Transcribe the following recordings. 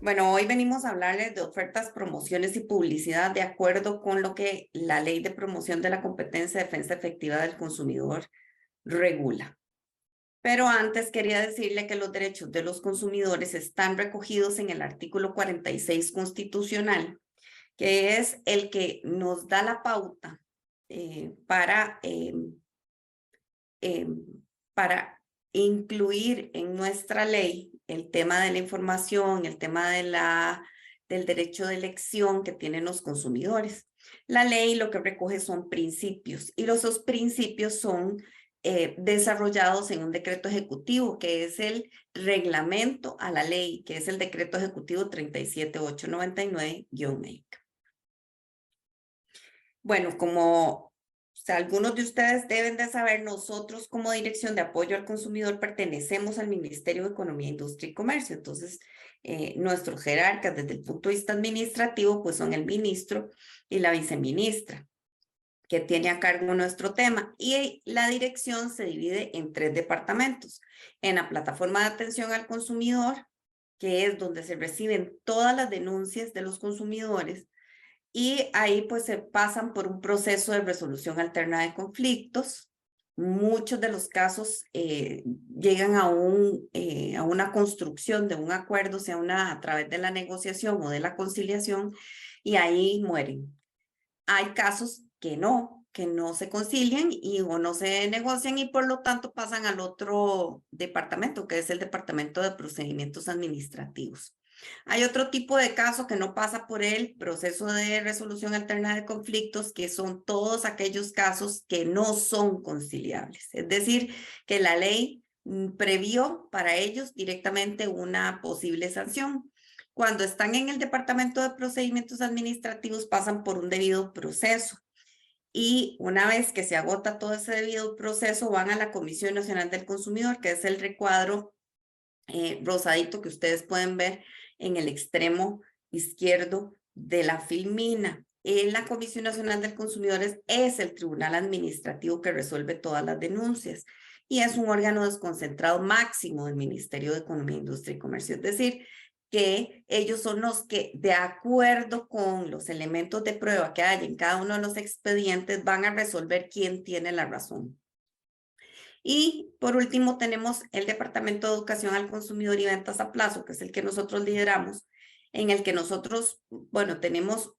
Bueno, hoy venimos a hablarles de ofertas, promociones y publicidad de acuerdo con lo que la Ley de Promoción de la Competencia y Defensa Efectiva del Consumidor regula. Pero antes quería decirle que los derechos de los consumidores están recogidos en el artículo 46 constitucional, que es el que nos da la pauta eh, para incluir en nuestra ley el tema de la información, el tema del derecho de elección que tienen los consumidores. La ley lo que recoge son principios y esos principios son desarrollados en un decreto ejecutivo que es el reglamento a la ley, que es el decreto ejecutivo 37899-MEC. Bueno, como algunos de ustedes deben de saber, nosotros como Dirección de Apoyo al Consumidor pertenecemos al Ministerio de Economía, Industria y Comercio. Entonces, nuestros jerarcas desde el punto de vista administrativo, pues son el ministro y la viceministra, que tiene a cargo nuestro tema. Y la dirección se divide en 3 departamentos. En la plataforma de atención al consumidor, que es donde se reciben todas las denuncias de los consumidores, y ahí pues se pasan por un proceso de resolución alterna de conflictos. Muchos de los casos llegan a una construcción de un acuerdo, sea a través de la negociación o de la conciliación, y ahí mueren. Hay casos que no se concilian o no se negocian y por lo tanto pasan al otro departamento, que es el Departamento de Procedimientos Administrativos. Hay otro tipo de caso que no pasa por el proceso de resolución alterna de conflictos, que son todos aquellos casos que no son conciliables. Es decir, que la ley previó para ellos directamente una posible sanción. Cuando están en el Departamento de Procedimientos Administrativos pasan por un debido proceso. Y una vez que se agota todo ese debido proceso, van a la Comisión Nacional del Consumidor, que es el recuadro rosadito que ustedes pueden ver en el extremo izquierdo de la filmina. En la Comisión Nacional del Consumidor es el tribunal administrativo que resuelve todas las denuncias y es un órgano desconcentrado máximo del Ministerio de Economía, Industria y Comercio. Es decir, que ellos son los que, de acuerdo con los elementos de prueba que hay en cada uno de los expedientes, van a resolver quién tiene la razón. Y por último tenemos el Departamento de Educación al Consumidor y Ventas a Plazo, que es el que nosotros lideramos, en el que nosotros, bueno, tenemos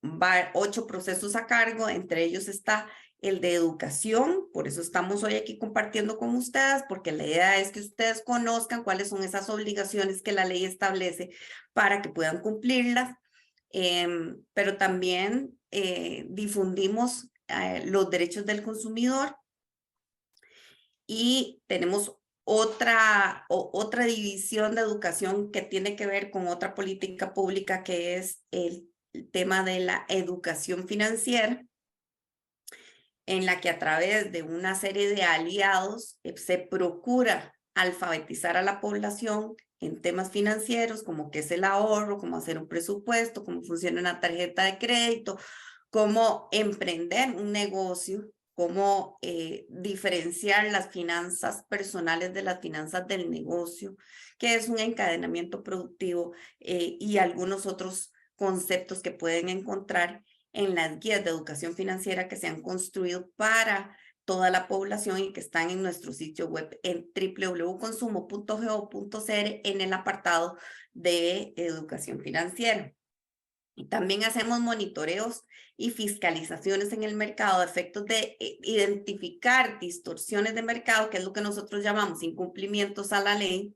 8 procesos a cargo, entre ellos está el de educación, por eso estamos hoy aquí compartiendo con ustedes, porque la idea es que ustedes conozcan cuáles son esas obligaciones que la ley establece para que puedan cumplirlas, pero también difundimos los derechos del consumidor. Y tenemos otra división de educación que tiene que ver con otra política pública, que es el tema de la educación financiera, en la que a través de una serie de aliados se procura alfabetizar a la población en temas financieros, como qué es el ahorro, cómo hacer un presupuesto, cómo funciona una tarjeta de crédito, cómo emprender un negocio, cómo diferenciar las finanzas personales de las finanzas del negocio, que es un encadenamiento productivo y algunos otros conceptos que pueden encontrar en las guías de educación financiera que se han construido para toda la población y que están en nuestro sitio web en www.consumo.go.cr en el apartado de educación financiera. Y también hacemos monitoreos y fiscalizaciones en el mercado a efectos de identificar distorsiones de mercado, que es lo que nosotros llamamos incumplimientos a la ley,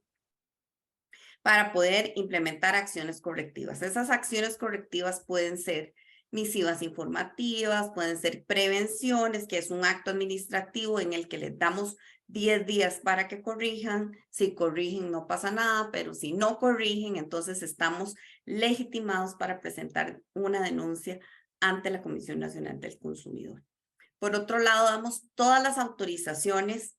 para poder implementar acciones correctivas. Esas acciones correctivas pueden ser misivas informativas, pueden ser prevenciones, que es un acto administrativo en el que les damos 10 días para que corrijan. Si corrigen no pasa nada, pero si no corrigen, entonces estamos legitimados para presentar una denuncia ante la Comisión Nacional del Consumidor. Por otro lado, damos todas las autorizaciones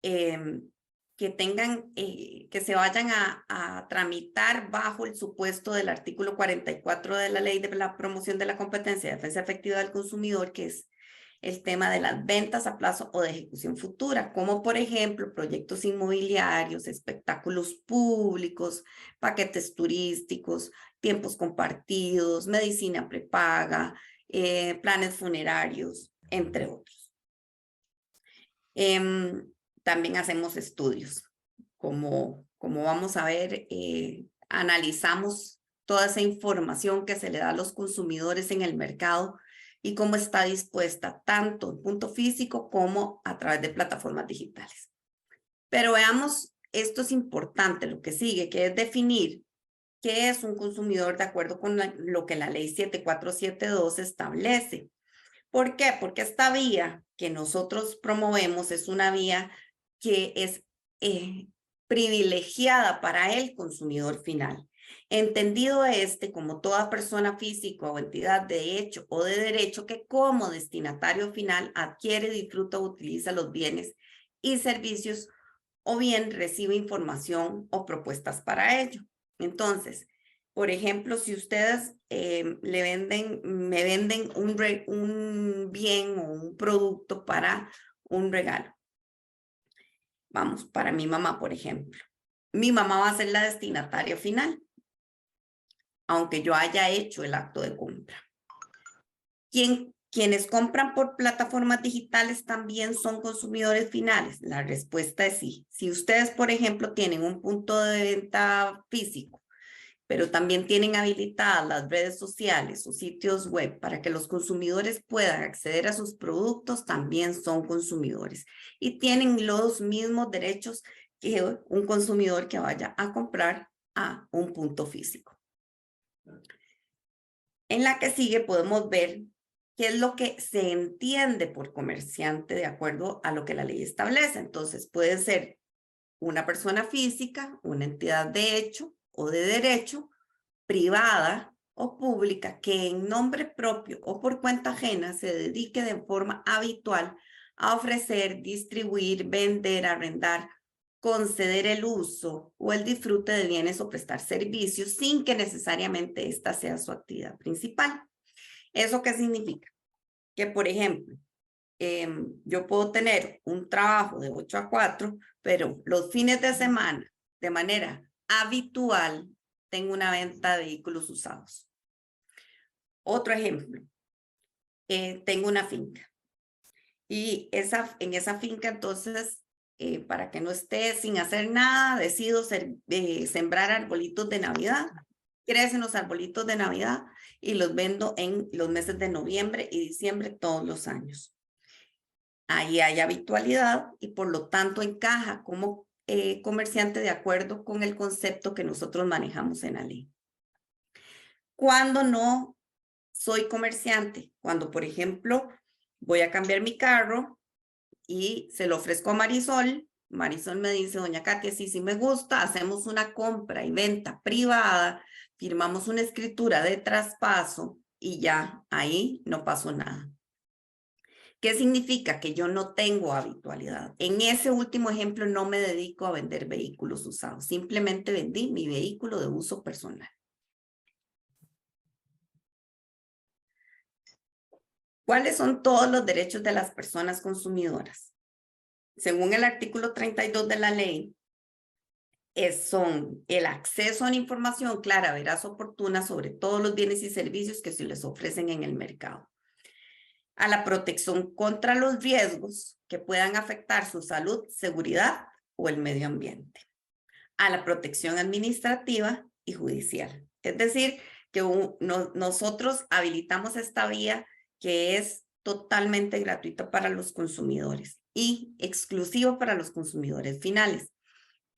que tengan, que se vayan a tramitar bajo el supuesto del artículo 44 de la Ley de la Promoción de la Competencia y Defensa Efectiva del Consumidor, que es el tema de las ventas a plazo o de ejecución futura, como por ejemplo proyectos inmobiliarios, espectáculos públicos, paquetes turísticos, tiempos compartidos, medicina prepaga, planes funerarios, entre otros. También hacemos estudios, como vamos a ver, analizamos toda esa información que se le da a los consumidores en el mercado y cómo está dispuesta tanto en punto físico como a través de plataformas digitales. Pero veamos, esto es importante, lo que sigue, que es definir qué es un consumidor de acuerdo con lo que la ley 7472 establece. ¿Por qué? Porque esta vía que nosotros promovemos es una vía que es privilegiada para el consumidor final. Entendido como toda persona física o entidad de hecho o de derecho que como destinatario final adquiere, disfruta o utiliza los bienes y servicios o bien recibe información o propuestas para ello. Entonces, por ejemplo, si ustedes me venden un bien o un producto para un regalo. Vamos, para mi mamá, por ejemplo. Mi mamá va a ser la destinataria final, aunque yo haya hecho el acto de compra. ¿Quienes compran por plataformas digitales también son consumidores finales? La respuesta es sí. Si ustedes, por ejemplo, tienen un punto de venta físico, pero también tienen habilitadas las redes sociales o sitios web para que los consumidores puedan acceder a sus productos, también son consumidores y tienen los mismos derechos que un consumidor que vaya a comprar a un punto físico. En la que sigue podemos ver qué es lo que se entiende por comerciante de acuerdo a lo que la ley establece. Entonces puede ser una persona física, una entidad de hecho o de derecho, privada o pública que en nombre propio o por cuenta ajena se dedique de forma habitual a ofrecer, distribuir, vender, arrendar, conceder el uso o el disfrute de bienes o prestar servicios sin que necesariamente esta sea su actividad principal. ¿Eso qué significa? Que, por ejemplo, yo puedo tener un trabajo de 8 a 4, pero los fines de semana, de manera habitual, tengo una venta de vehículos usados. Otro ejemplo, tengo una finca y en esa finca entonces, para que no esté sin hacer nada, decido sembrar arbolitos de Navidad. Crecen los arbolitos de Navidad y los vendo en los meses de noviembre y diciembre todos los años. Ahí hay habitualidad y por lo tanto encaja como comerciante de acuerdo con el concepto que nosotros manejamos en la ley. Cuando no soy comerciante, cuando por ejemplo voy a cambiar mi carro y se lo ofrezco a Marisol, Marisol me dice, doña Katia, sí me gusta, hacemos una compra y venta privada, firmamos una escritura de traspaso y ya ahí no pasó nada. ¿Qué significa? Que yo no tengo habitualidad. En ese último ejemplo no me dedico a vender vehículos usados, simplemente vendí mi vehículo de uso personal. ¿Cuáles son todos los derechos de las personas consumidoras? Según el artículo 32 de la ley, son el acceso a una información clara, veraz, oportuna sobre todos los bienes y servicios que se les ofrecen en el mercado. A la protección contra los riesgos que puedan afectar su salud, seguridad o el medio ambiente. A la protección administrativa y judicial. Es decir, que nosotros habilitamos esta vía que es totalmente gratuita para los consumidores y exclusivo para los consumidores finales.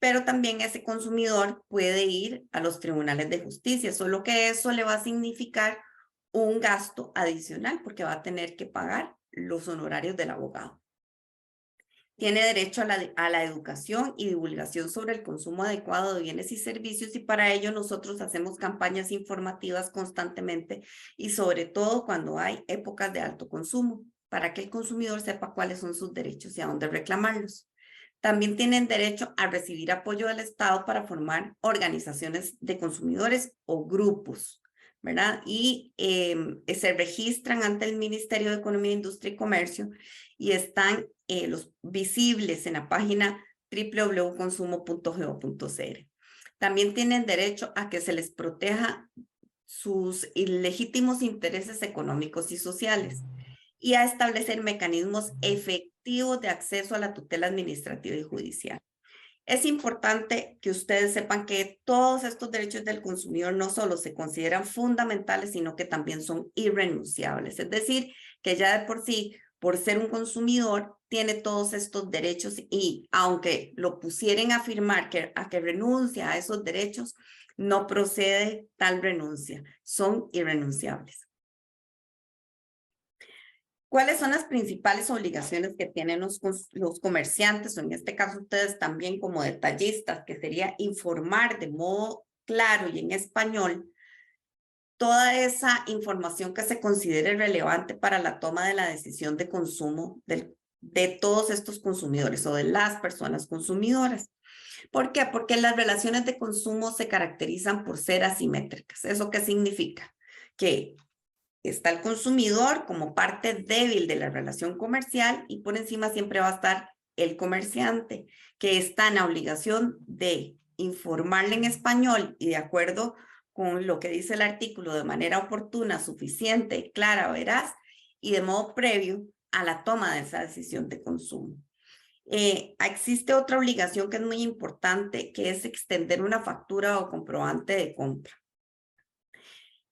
Pero también ese consumidor puede ir a los tribunales de justicia, solo que eso le va a significar un gasto adicional porque va a tener que pagar los honorarios del abogado. Tiene derecho a la educación y divulgación sobre el consumo adecuado de bienes y servicios y para ello nosotros hacemos campañas informativas constantemente y sobre todo cuando hay épocas de alto consumo para que el consumidor sepa cuáles son sus derechos y a dónde reclamarlos. También tienen derecho a recibir apoyo del Estado para formar organizaciones de consumidores o grupos, ¿verdad? Y se registran ante el Ministerio de Economía, Industria y Comercio y están los visibles en la página www.consumo.go.cr. También tienen derecho a que se les proteja sus ilegítimos intereses económicos y sociales y a establecer mecanismos efectivos de acceso a la tutela administrativa y judicial. Es importante que ustedes sepan que todos estos derechos del consumidor no solo se consideran fundamentales, sino que también son irrenunciables. Es decir, que ya de por sí, por ser un consumidor, tiene todos estos derechos y aunque lo pusieren a afirmar a que renuncia a esos derechos, no procede tal renuncia. Son irrenunciables. ¿Cuáles son las principales obligaciones que tienen los comerciantes, o en este caso ustedes también como detallistas, que sería informar de modo claro y en español toda esa información que se considere relevante para la toma de la decisión de consumo de todos estos consumidores o de las personas consumidoras? ¿Por qué? Porque las relaciones de consumo se caracterizan por ser asimétricas. ¿Eso qué significa? Que está el consumidor como parte débil de la relación comercial y por encima siempre va a estar el comerciante, que está en la obligación de informarle en español y de acuerdo con lo que dice el artículo de manera oportuna, suficiente, clara, veraz y de modo previo a la toma de esa decisión de consumo. Existe otra obligación que es muy importante, que es extender una factura o comprobante de compra.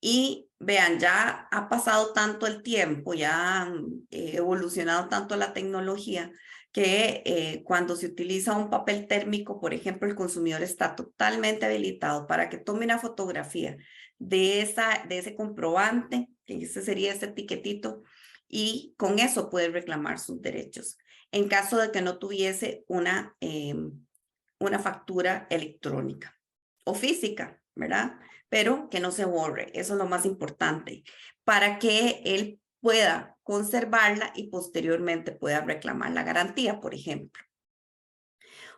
Y vean, ya ha pasado tanto el tiempo, ya ha evolucionado tanto la tecnología, que cuando se utiliza un papel térmico, por ejemplo, el consumidor está totalmente habilitado para que tome una fotografía de ese comprobante, que ese sería ese etiquetito, y con eso puede reclamar sus derechos. En caso de que no tuviese una factura electrónica o física, ¿verdad? Pero que no se borre, eso es lo más importante, para que él pueda conservarla y posteriormente pueda reclamar la garantía, por ejemplo.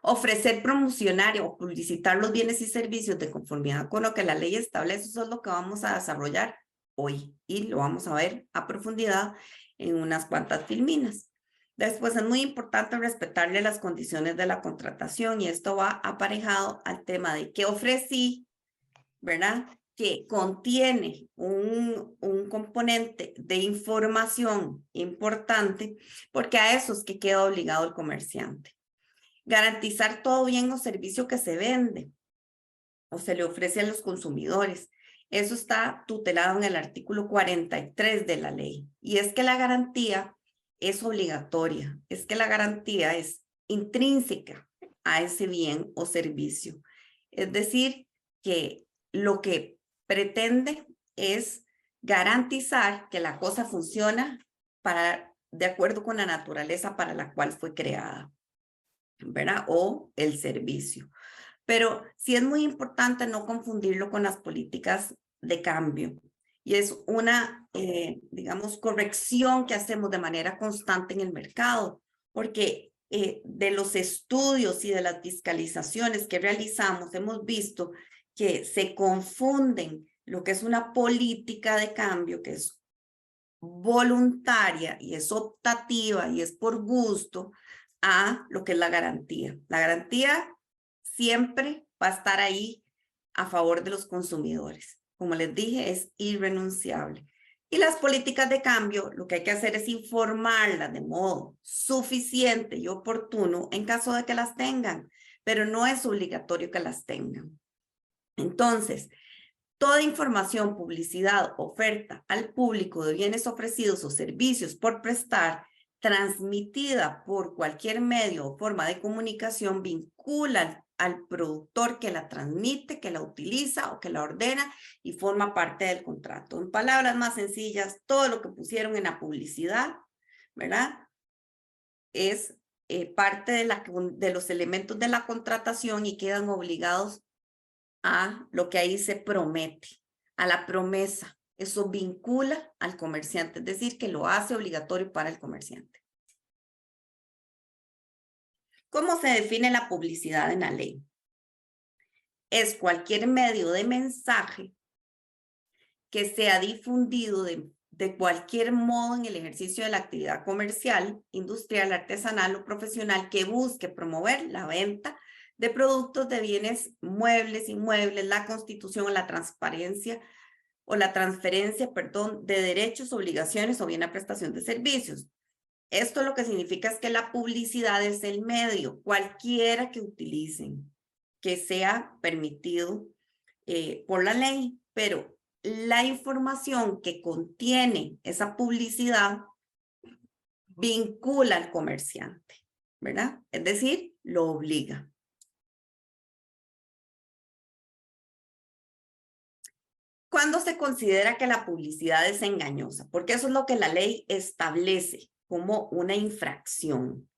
Ofrecer, promocionar o publicitar los bienes y servicios de conformidad con lo que la ley establece, eso es lo que vamos a desarrollar hoy y lo vamos a ver a profundidad en unas cuantas filminas. Después es muy importante respetarle las condiciones de la contratación y esto va aparejado al tema de qué ofrecí, ¿verdad? Que contiene un componente de información importante porque a eso es que queda obligado el comerciante. Garantizar todo bien o servicio que se vende o se le ofrece a los consumidores. Eso está tutelado en el artículo 43 de la ley. Y es que la garantía es obligatoria, es que la garantía es intrínseca a ese bien o servicio. Es decir, que lo que pretende es garantizar que la cosa funciona de acuerdo con la naturaleza para la cual fue creada, ¿verdad? O el servicio. Pero sí es muy importante no confundirlo con las políticas de cambio. Y es una, digamos, corrección que hacemos de manera constante en el mercado, porque de los estudios y de las fiscalizaciones que realizamos, hemos visto que se confunden lo que es una política de cambio, que es voluntaria y es optativa y es por gusto, a lo que es la garantía. La garantía siempre va a estar ahí a favor de los consumidores. Como les dije, es irrenunciable. Y las políticas de cambio, lo que hay que hacer es informarlas de modo suficiente y oportuno en caso de que las tengan, pero no es obligatorio que las tengan. Entonces, toda información, publicidad, oferta al público de bienes ofrecidos o servicios por prestar, transmitida por cualquier medio o forma de comunicación, vincula al productor que la transmite, que la utiliza o que la ordena y forma parte del contrato. En palabras más sencillas, todo lo que pusieron en la publicidad, ¿verdad? Es parte de los elementos de la contratación y quedan obligados a lo que ahí se promete, a la promesa. Eso vincula al comerciante, es decir, que lo hace obligatorio para el comerciante. ¿Cómo se define la publicidad en la ley? Es cualquier medio de mensaje que sea difundido de cualquier modo en el ejercicio de la actividad comercial, industrial, artesanal o profesional que busque promover la venta de productos de bienes muebles, inmuebles, la constitución o la transparencia o la transferencia, perdón, de derechos, obligaciones o bien la prestación de servicios. Esto lo que significa es que la publicidad es el medio, cualquiera que utilicen, que sea permitido por la ley, pero la información que contiene esa publicidad vincula al comerciante, ¿verdad? Es decir, lo obliga. ¿Cuándo se considera que la publicidad es engañosa? Porque eso es lo que la ley establece como una infracción.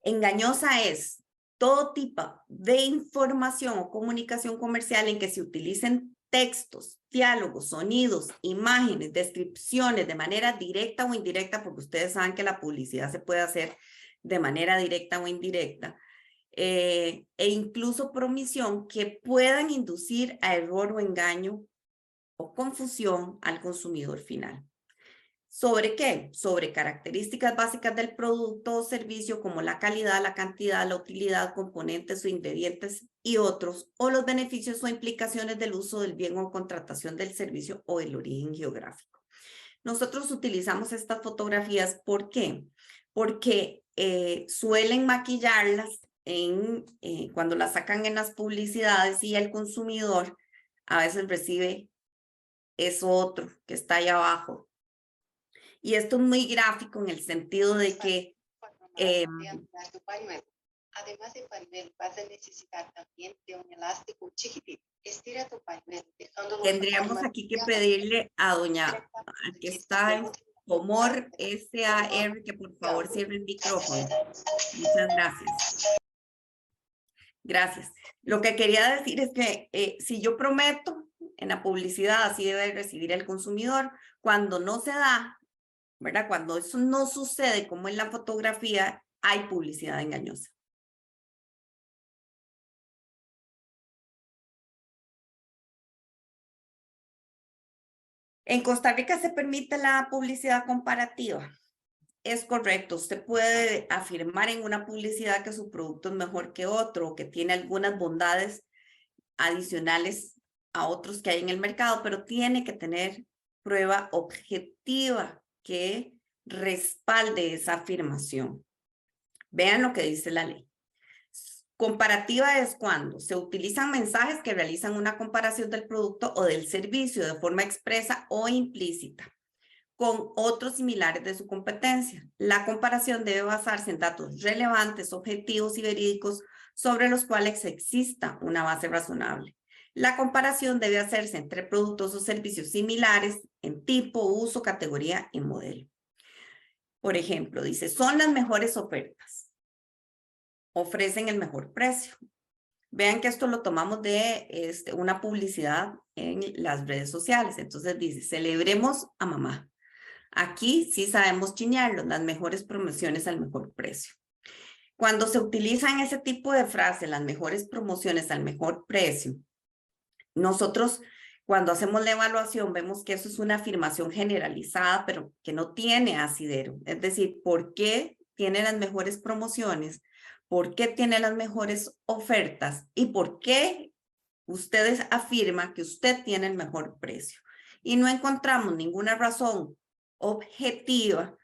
Engañosa es todo tipo de información o comunicación comercial en que se utilicen textos, diálogos, sonidos, imágenes, descripciones de manera directa o indirecta, porque ustedes saben que la publicidad se puede hacer de manera directa o indirecta, e incluso promisión que puedan inducir a error o engaño o confusión al consumidor final. ¿Sobre qué? Sobre características básicas del producto o servicio como la calidad, la cantidad, la utilidad, componentes o ingredientes y otros, o los beneficios o implicaciones del uso del bien o contratación del servicio o el origen geográfico. Nosotros utilizamos estas fotografías, ¿por qué? Porque suelen maquillarlas cuando las sacan en las publicidades y el consumidor a veces recibe eso otro que está ahí abajo. Y esto es muy gráfico en el sentido de que además de pañuelo, vas a necesitar también de un elástico chiquitito. Estira tu pañuelo, dejándolo tendríamos aquí que pedirle a doña, aquí está en Comor SAR, que por favor cierre el micrófono. Muchas gracias. Gracias. Lo que quería decir es que si yo prometo en la publicidad, así debe recibir el consumidor. Cuando no se da, ¿verdad? Cuando eso no sucede como en la fotografía, hay publicidad engañosa. En Costa Rica se permite la publicidad comparativa. Es correcto, usted puede afirmar en una publicidad que su producto es mejor que otro, o que tiene algunas bondades adicionales a otros que hay en el mercado, pero tiene que tener prueba objetiva que respalde esa afirmación. Vean lo que dice la ley. Comparativa es cuando se utilizan mensajes que realizan una comparación del producto o del servicio de forma expresa o implícita con otros similares de su competencia. La comparación debe basarse en datos relevantes, objetivos y verídicos sobre los cuales exista una base razonable. La comparación debe hacerse entre productos o servicios similares en tipo, uso, categoría y modelo. Por ejemplo, dice, son las mejores ofertas. Ofrecen el mejor precio. Vean que esto lo tomamos de una publicidad en las redes sociales. Entonces dice, celebremos a mamá. Aquí sí sabemos chinearlo, las mejores promociones al mejor precio. Cuando se utilizan ese tipo de frases, las mejores promociones al mejor precio, nosotros cuando hacemos la evaluación vemos que eso es una afirmación generalizada, pero que no tiene asidero. Es decir, ¿por qué tiene las mejores promociones? ¿Por qué tiene las mejores ofertas? ¿Y por qué ustedes afirman que usted tiene el mejor precio? Y no encontramos ninguna razón objetiva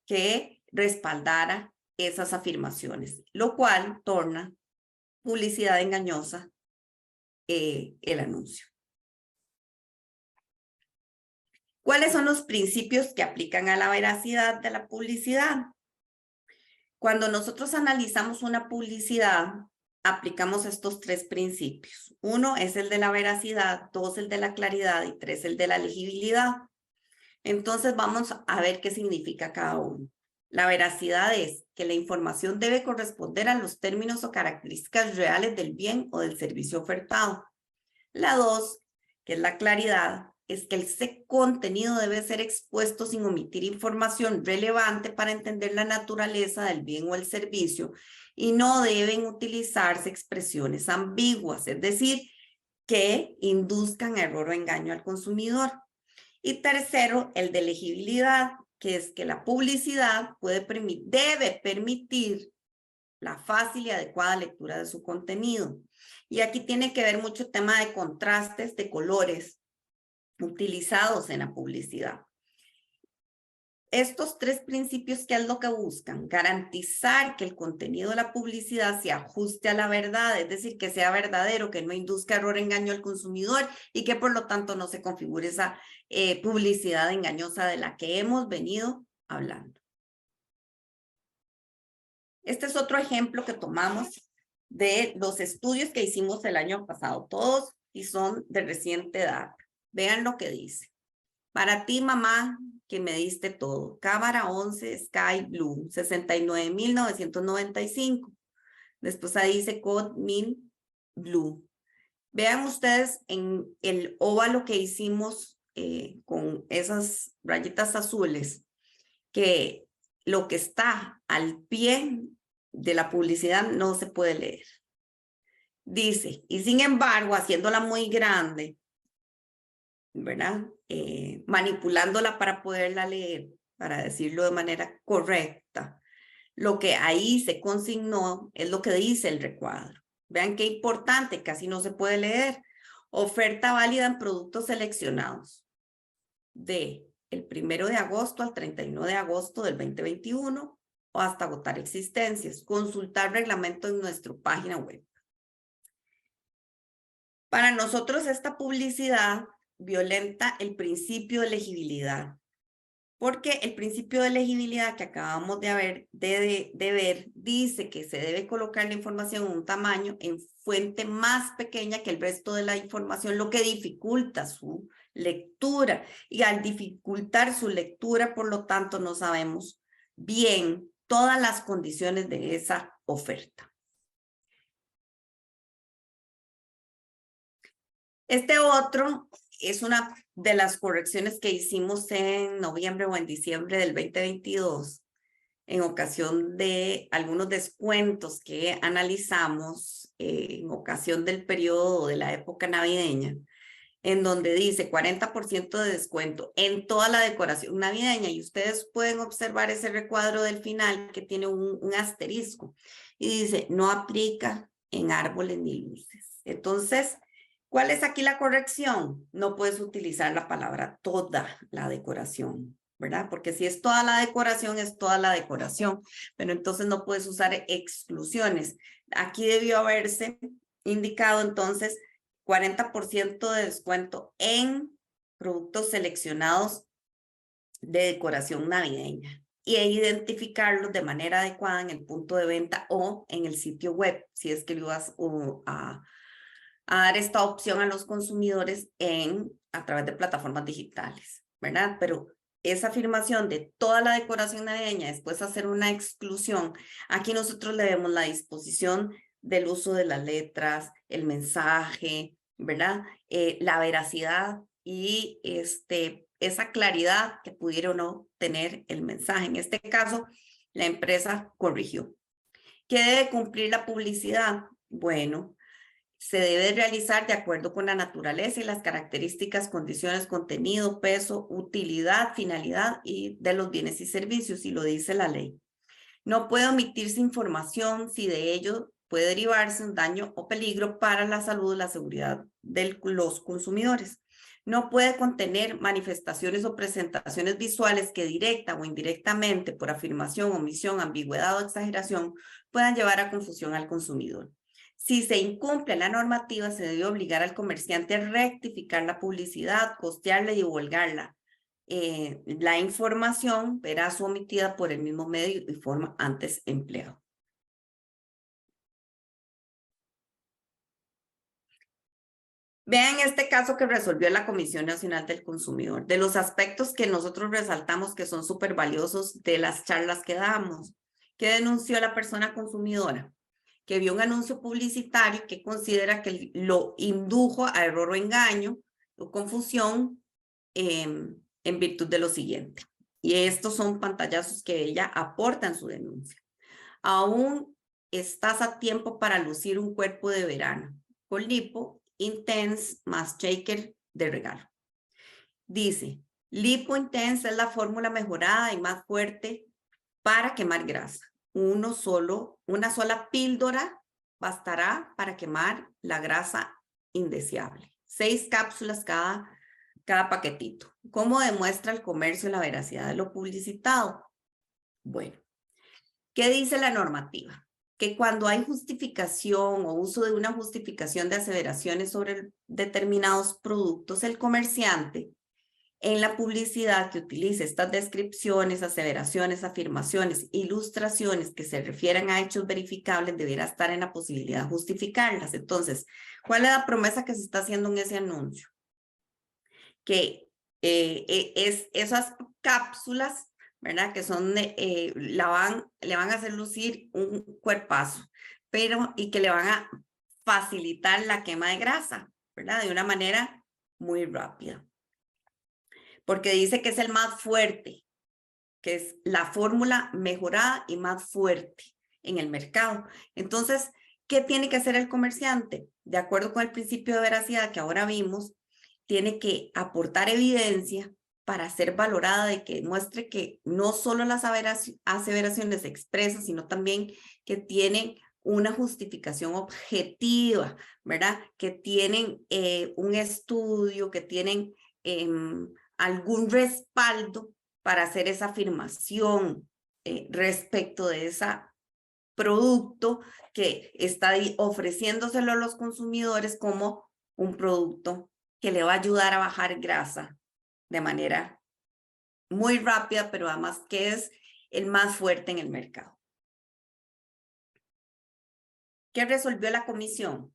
que respaldara esas afirmaciones, lo cual torna publicidad engañosa el anuncio. ¿Cuáles son los principios que aplican a la veracidad de la publicidad? Cuando nosotros analizamos una publicidad, aplicamos estos tres principios. Uno es el de la veracidad, dos el de la claridad y tres el de la legibilidad. Entonces vamos a ver qué significa cada uno. La veracidad es que la información debe corresponder a los términos o características reales del bien o del servicio ofertado. La dos, que es la claridad, es que ese contenido debe ser expuesto sin omitir información relevante para entender la naturaleza del bien o el servicio y no deben utilizarse expresiones ambiguas, es decir, que induzcan error o engaño al consumidor. Y tercero, el de legibilidad, que es que la publicidad debe permitir la fácil y adecuada lectura de su contenido. Y aquí tiene que ver mucho el tema de contrastes de colores utilizados en la publicidad. Estos tres principios, ¿qué es lo que buscan? Garantizar que el contenido de la publicidad se ajuste a la verdad, es decir, que sea verdadero, que no induzca error o engaño al consumidor y que por lo tanto no se configure esa publicidad engañosa de la que hemos venido hablando. Este es otro ejemplo que tomamos de los estudios que hicimos el año pasado, todos y son de reciente data. Vean lo que dice. Para ti, mamá, que me diste todo. Cámara 11 Sky Blue, 69,995. Después ahí dice Code Min Blue. Vean ustedes en el óvalo que hicimos con esas rayitas azules, que lo que está al pie de la publicidad no se puede leer. Dice, y sin embargo, haciéndola muy grande, ¿verdad? Manipulándola para poderla leer, para decirlo de manera correcta. Lo que ahí se consignó es lo que dice el recuadro. Vean qué importante, casi no se puede leer. Oferta válida en productos seleccionados de el 1 de agosto al 31 de agosto del 2021 o hasta agotar existencias. Consultar reglamento en nuestra página web. Para nosotros esta publicidad violenta el principio de legibilidad, porque el principio de legibilidad que acabamos de ver dice que se debe colocar la información en un tamaño en fuente más pequeña que el resto de la información, lo que dificulta su lectura. Y al dificultar su lectura, por lo tanto, no sabemos bien todas las condiciones de esa oferta. Este otro es una de las correcciones que hicimos en noviembre o en diciembre del 2022 en ocasión de algunos descuentos que analizamos en ocasión del periodo de la época navideña, en donde dice 40% de descuento en toda la decoración navideña, y ustedes pueden observar ese recuadro del final que tiene un asterisco y dice no aplica en árboles ni luces. Entonces, ¿cuál es aquí la corrección? No puedes utilizar la palabra toda la decoración, ¿verdad? Porque si es toda la decoración, es toda la decoración, pero entonces no puedes usar exclusiones. Aquí debió haberse indicado entonces 40% de descuento en productos seleccionados de decoración navideña y identificarlos de manera adecuada en el punto de venta o en el sitio web, si es que lo ibas a dar esta opción a los consumidores a través de plataformas digitales, ¿verdad? Pero esa afirmación de toda la decoración navideña, después hacer una exclusión, aquí nosotros le vemos la disposición del uso de las letras, el mensaje, ¿verdad? La veracidad y esa claridad que pudiera o no tener el mensaje. En este caso, la empresa corrigió. ¿Qué debe cumplir la publicidad? Bueno, se debe realizar de acuerdo con la naturaleza y las características, condiciones, contenido, peso, utilidad, finalidad y de los bienes y servicios, y lo dice la ley. No puede omitirse información si de ello puede derivarse un daño o peligro para la salud o la seguridad de los consumidores. No puede contener manifestaciones o presentaciones visuales que directa o indirectamente, por afirmación, omisión, ambigüedad o exageración, puedan llevar a confusión al consumidor. Si se incumple la normativa, se debe obligar al comerciante a rectificar la publicidad, costearla y divulgarla. La información verá su omitida por el mismo medio y forma antes empleado. Vean este caso que resolvió la Comisión Nacional del Consumidor, de los aspectos que nosotros resaltamos que son súper valiosos de las charlas que damos. ¿Qué denunció la persona consumidora? Que vio un anuncio publicitario que considera que lo indujo a error o engaño o confusión en virtud de lo siguiente. Y estos son pantallazos que ella aporta en su denuncia. Aún estás a tiempo para lucir un cuerpo de verano con lipo Intense más shaker de regalo. Dice, Lipo Intense es la fórmula mejorada y más fuerte para quemar grasa. Una sola píldora bastará para quemar la grasa indeseable. 6 cápsulas cada paquetito. ¿Cómo demuestra el comercio la veracidad de lo publicitado? Bueno, ¿qué dice la normativa? Que cuando hay justificación o uso de una justificación de aseveraciones sobre determinados productos, el comerciante en la publicidad que utilice estas descripciones, aseveraciones, afirmaciones, ilustraciones que se refieran a hechos verificables, deberá estar en la posibilidad de justificarlas. Entonces, ¿cuál es la promesa que se está haciendo en ese anuncio? Que esas cápsulas, ¿verdad? Que son, le van a hacer lucir un cuerpazo, y que le van a facilitar la quema de grasa, ¿verdad? De una manera muy rápida. Porque dice que es el más fuerte, que es la fórmula mejorada y más fuerte en el mercado. Entonces, ¿qué tiene que hacer el comerciante? De acuerdo con el principio de veracidad que ahora vimos, tiene que aportar evidencia para ser valorada, de que muestre que no solo las aseveraciones expresas, sino también que tienen una justificación objetiva, ¿verdad? Que tienen un estudio, que tienen algún respaldo para hacer esa afirmación respecto de ese producto que está ofreciéndoselo a los consumidores como un producto que le va a ayudar a bajar grasa de manera muy rápida, pero además que es el más fuerte en el mercado. ¿Qué resolvió la comisión?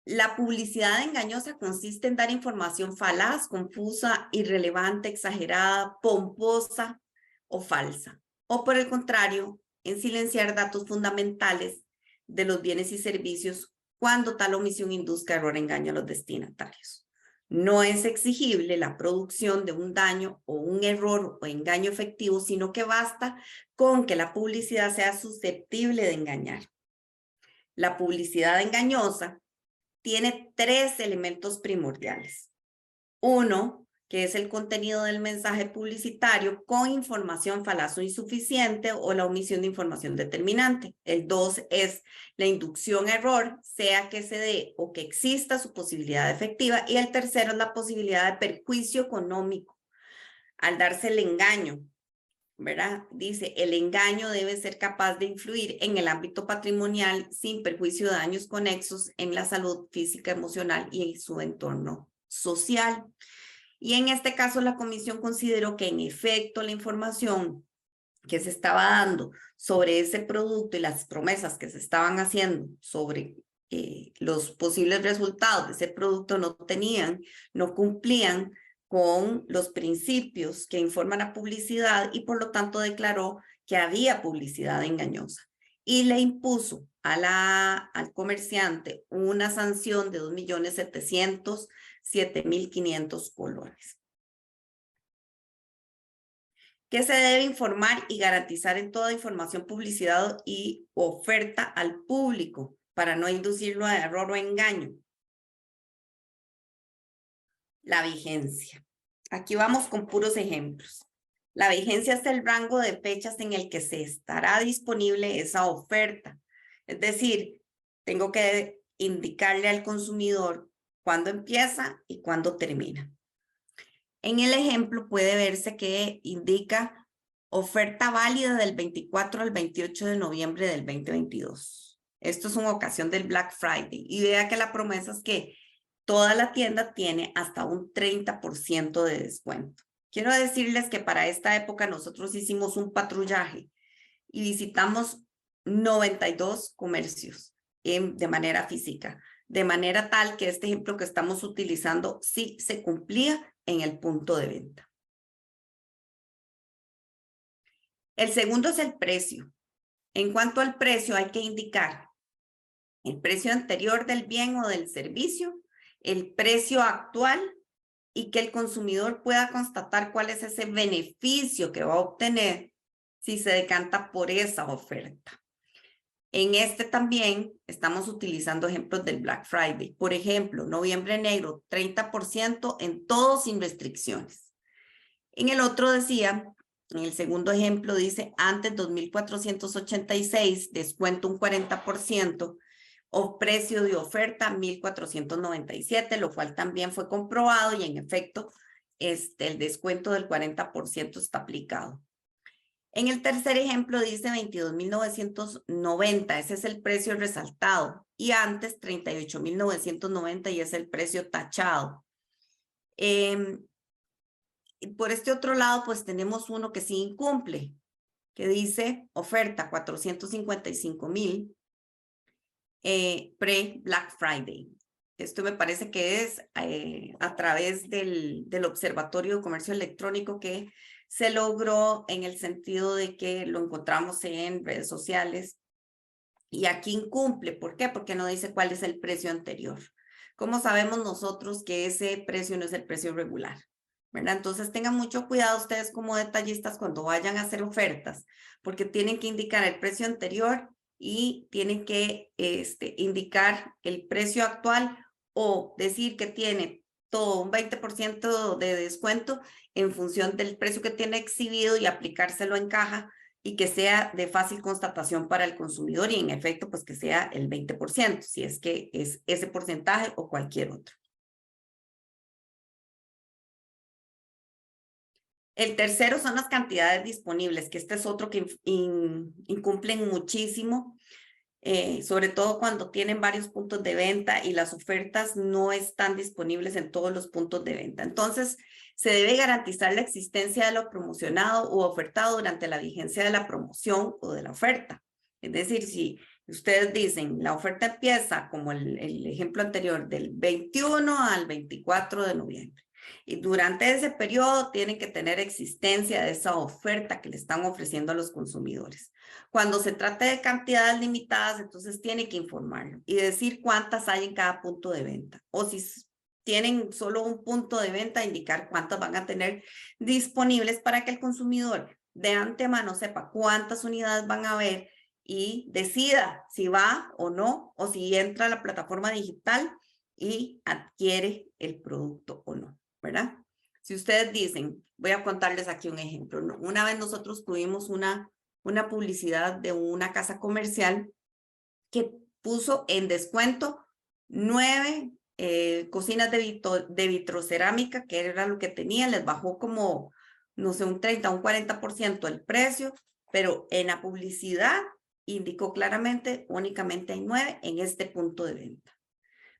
La publicidad engañosa consiste en dar información falaz, confusa, irrelevante, exagerada, pomposa o falsa. O por el contrario, en silenciar datos fundamentales de los bienes y servicios cuando tal omisión induzca error o engaño a los destinatarios. No es exigible la producción de un daño o un error o engaño efectivo, sino que basta con que la publicidad sea susceptible de engañar. La publicidad engañosa tiene 3 elementos primordiales. 1, que es el contenido del mensaje publicitario con información falaz o insuficiente o la omisión de información determinante. El 2 es la inducción a error, sea que se dé o que exista su posibilidad efectiva. Y el tercero es la posibilidad de perjuicio económico al darse el engaño, ¿verdad? Dice, el engaño debe ser capaz de influir en el ámbito patrimonial sin perjuicio de daños conexos en la salud física, emocional y en su entorno social. Y en este caso, la comisión consideró que en efecto la información que se estaba dando sobre ese producto y las promesas que se estaban haciendo sobre los posibles resultados de ese producto no cumplían con los principios que informan a publicidad y por lo tanto declaró que había publicidad engañosa y le impuso al comerciante una sanción de 2.707.500 colones. ¿Qué se debe informar y garantizar en toda información, publicidad y oferta al público para no inducirlo a error o engaño? La vigencia. Aquí vamos con puros ejemplos. La vigencia es el rango de fechas en el que se estará disponible esa oferta. Es decir, tengo que indicarle al consumidor cuándo empieza y cuándo termina. En el ejemplo puede verse que indica oferta válida del 24 al 28 de noviembre del 2022. Esto es una ocasión del Black Friday. Y vea que la promesa es que toda la tienda tiene hasta un 30% de descuento. Quiero decirles que para esta época nosotros hicimos un patrullaje y visitamos 92 comercios de manera física, de manera tal que este ejemplo que estamos utilizando sí se cumplía en el punto de venta. El segundo es el precio. En cuanto al precio, hay que indicar el precio anterior del bien o del servicio, el precio actual y que el consumidor pueda constatar cuál es ese beneficio que va a obtener si se decanta por esa oferta. En este también estamos utilizando ejemplos del Black Friday. Por ejemplo, noviembre negro, 30% en todo sin restricciones. En el otro decía, en el segundo ejemplo dice, antes 2.486, descuento un 40%, o precio de oferta 1.497, lo cual también fue comprobado y en efecto, el descuento del 40% está aplicado. En el tercer ejemplo dice 22.990, ese es el precio resaltado, y antes 38.990 y es el precio tachado. Por este otro lado, pues tenemos uno que sí incumple, que dice oferta 455.000 pre-Black Friday. Esto me parece que es a través del Observatorio de Comercio Electrónico que se logró en el sentido de que lo encontramos en redes sociales. Y aquí incumple. ¿Por qué? Porque no dice cuál es el precio anterior. ¿Cómo sabemos nosotros que ese precio no es el precio regular? ¿Verdad? Entonces tengan mucho cuidado ustedes como detallistas cuando vayan a hacer ofertas, porque tienen que indicar el precio anterior y tienen que indicar el precio actual o decir que tiene todo un 20% de descuento en función del precio que tiene exhibido y aplicárselo en caja y que sea de fácil constatación para el consumidor y en efecto pues que sea el 20%, si es que es ese porcentaje o cualquier otro. El tercero son las cantidades disponibles, que este es otro que incumplen muchísimo, sobre todo cuando tienen varios puntos de venta y las ofertas no están disponibles en todos los puntos de venta. Entonces, se debe garantizar la existencia de lo promocionado u ofertado durante la vigencia de la promoción o de la oferta. Es decir, si ustedes dicen, la oferta empieza, como el ejemplo anterior, del 21 al 24 de noviembre. Y durante ese periodo tienen que tener existencia de esa oferta que le están ofreciendo a los consumidores. Cuando se trate de cantidades limitadas, entonces tiene que informarlo y decir cuántas hay en cada punto de venta. O si tienen solo un punto de venta, indicar cuántas van a tener disponibles para que el consumidor de antemano sepa cuántas unidades van a haber y decida si va o no, o si entra a la plataforma digital y adquiere el producto o no, ¿verdad? Si ustedes dicen, voy a contarles aquí un ejemplo. Una vez nosotros tuvimos una publicidad de una casa comercial que puso en descuento 9 cocinas de vitrocerámica, que era lo que tenía, les bajó como, no sé, un 30, un 40% el precio, pero en la publicidad indicó claramente, únicamente hay 9 en este punto de venta,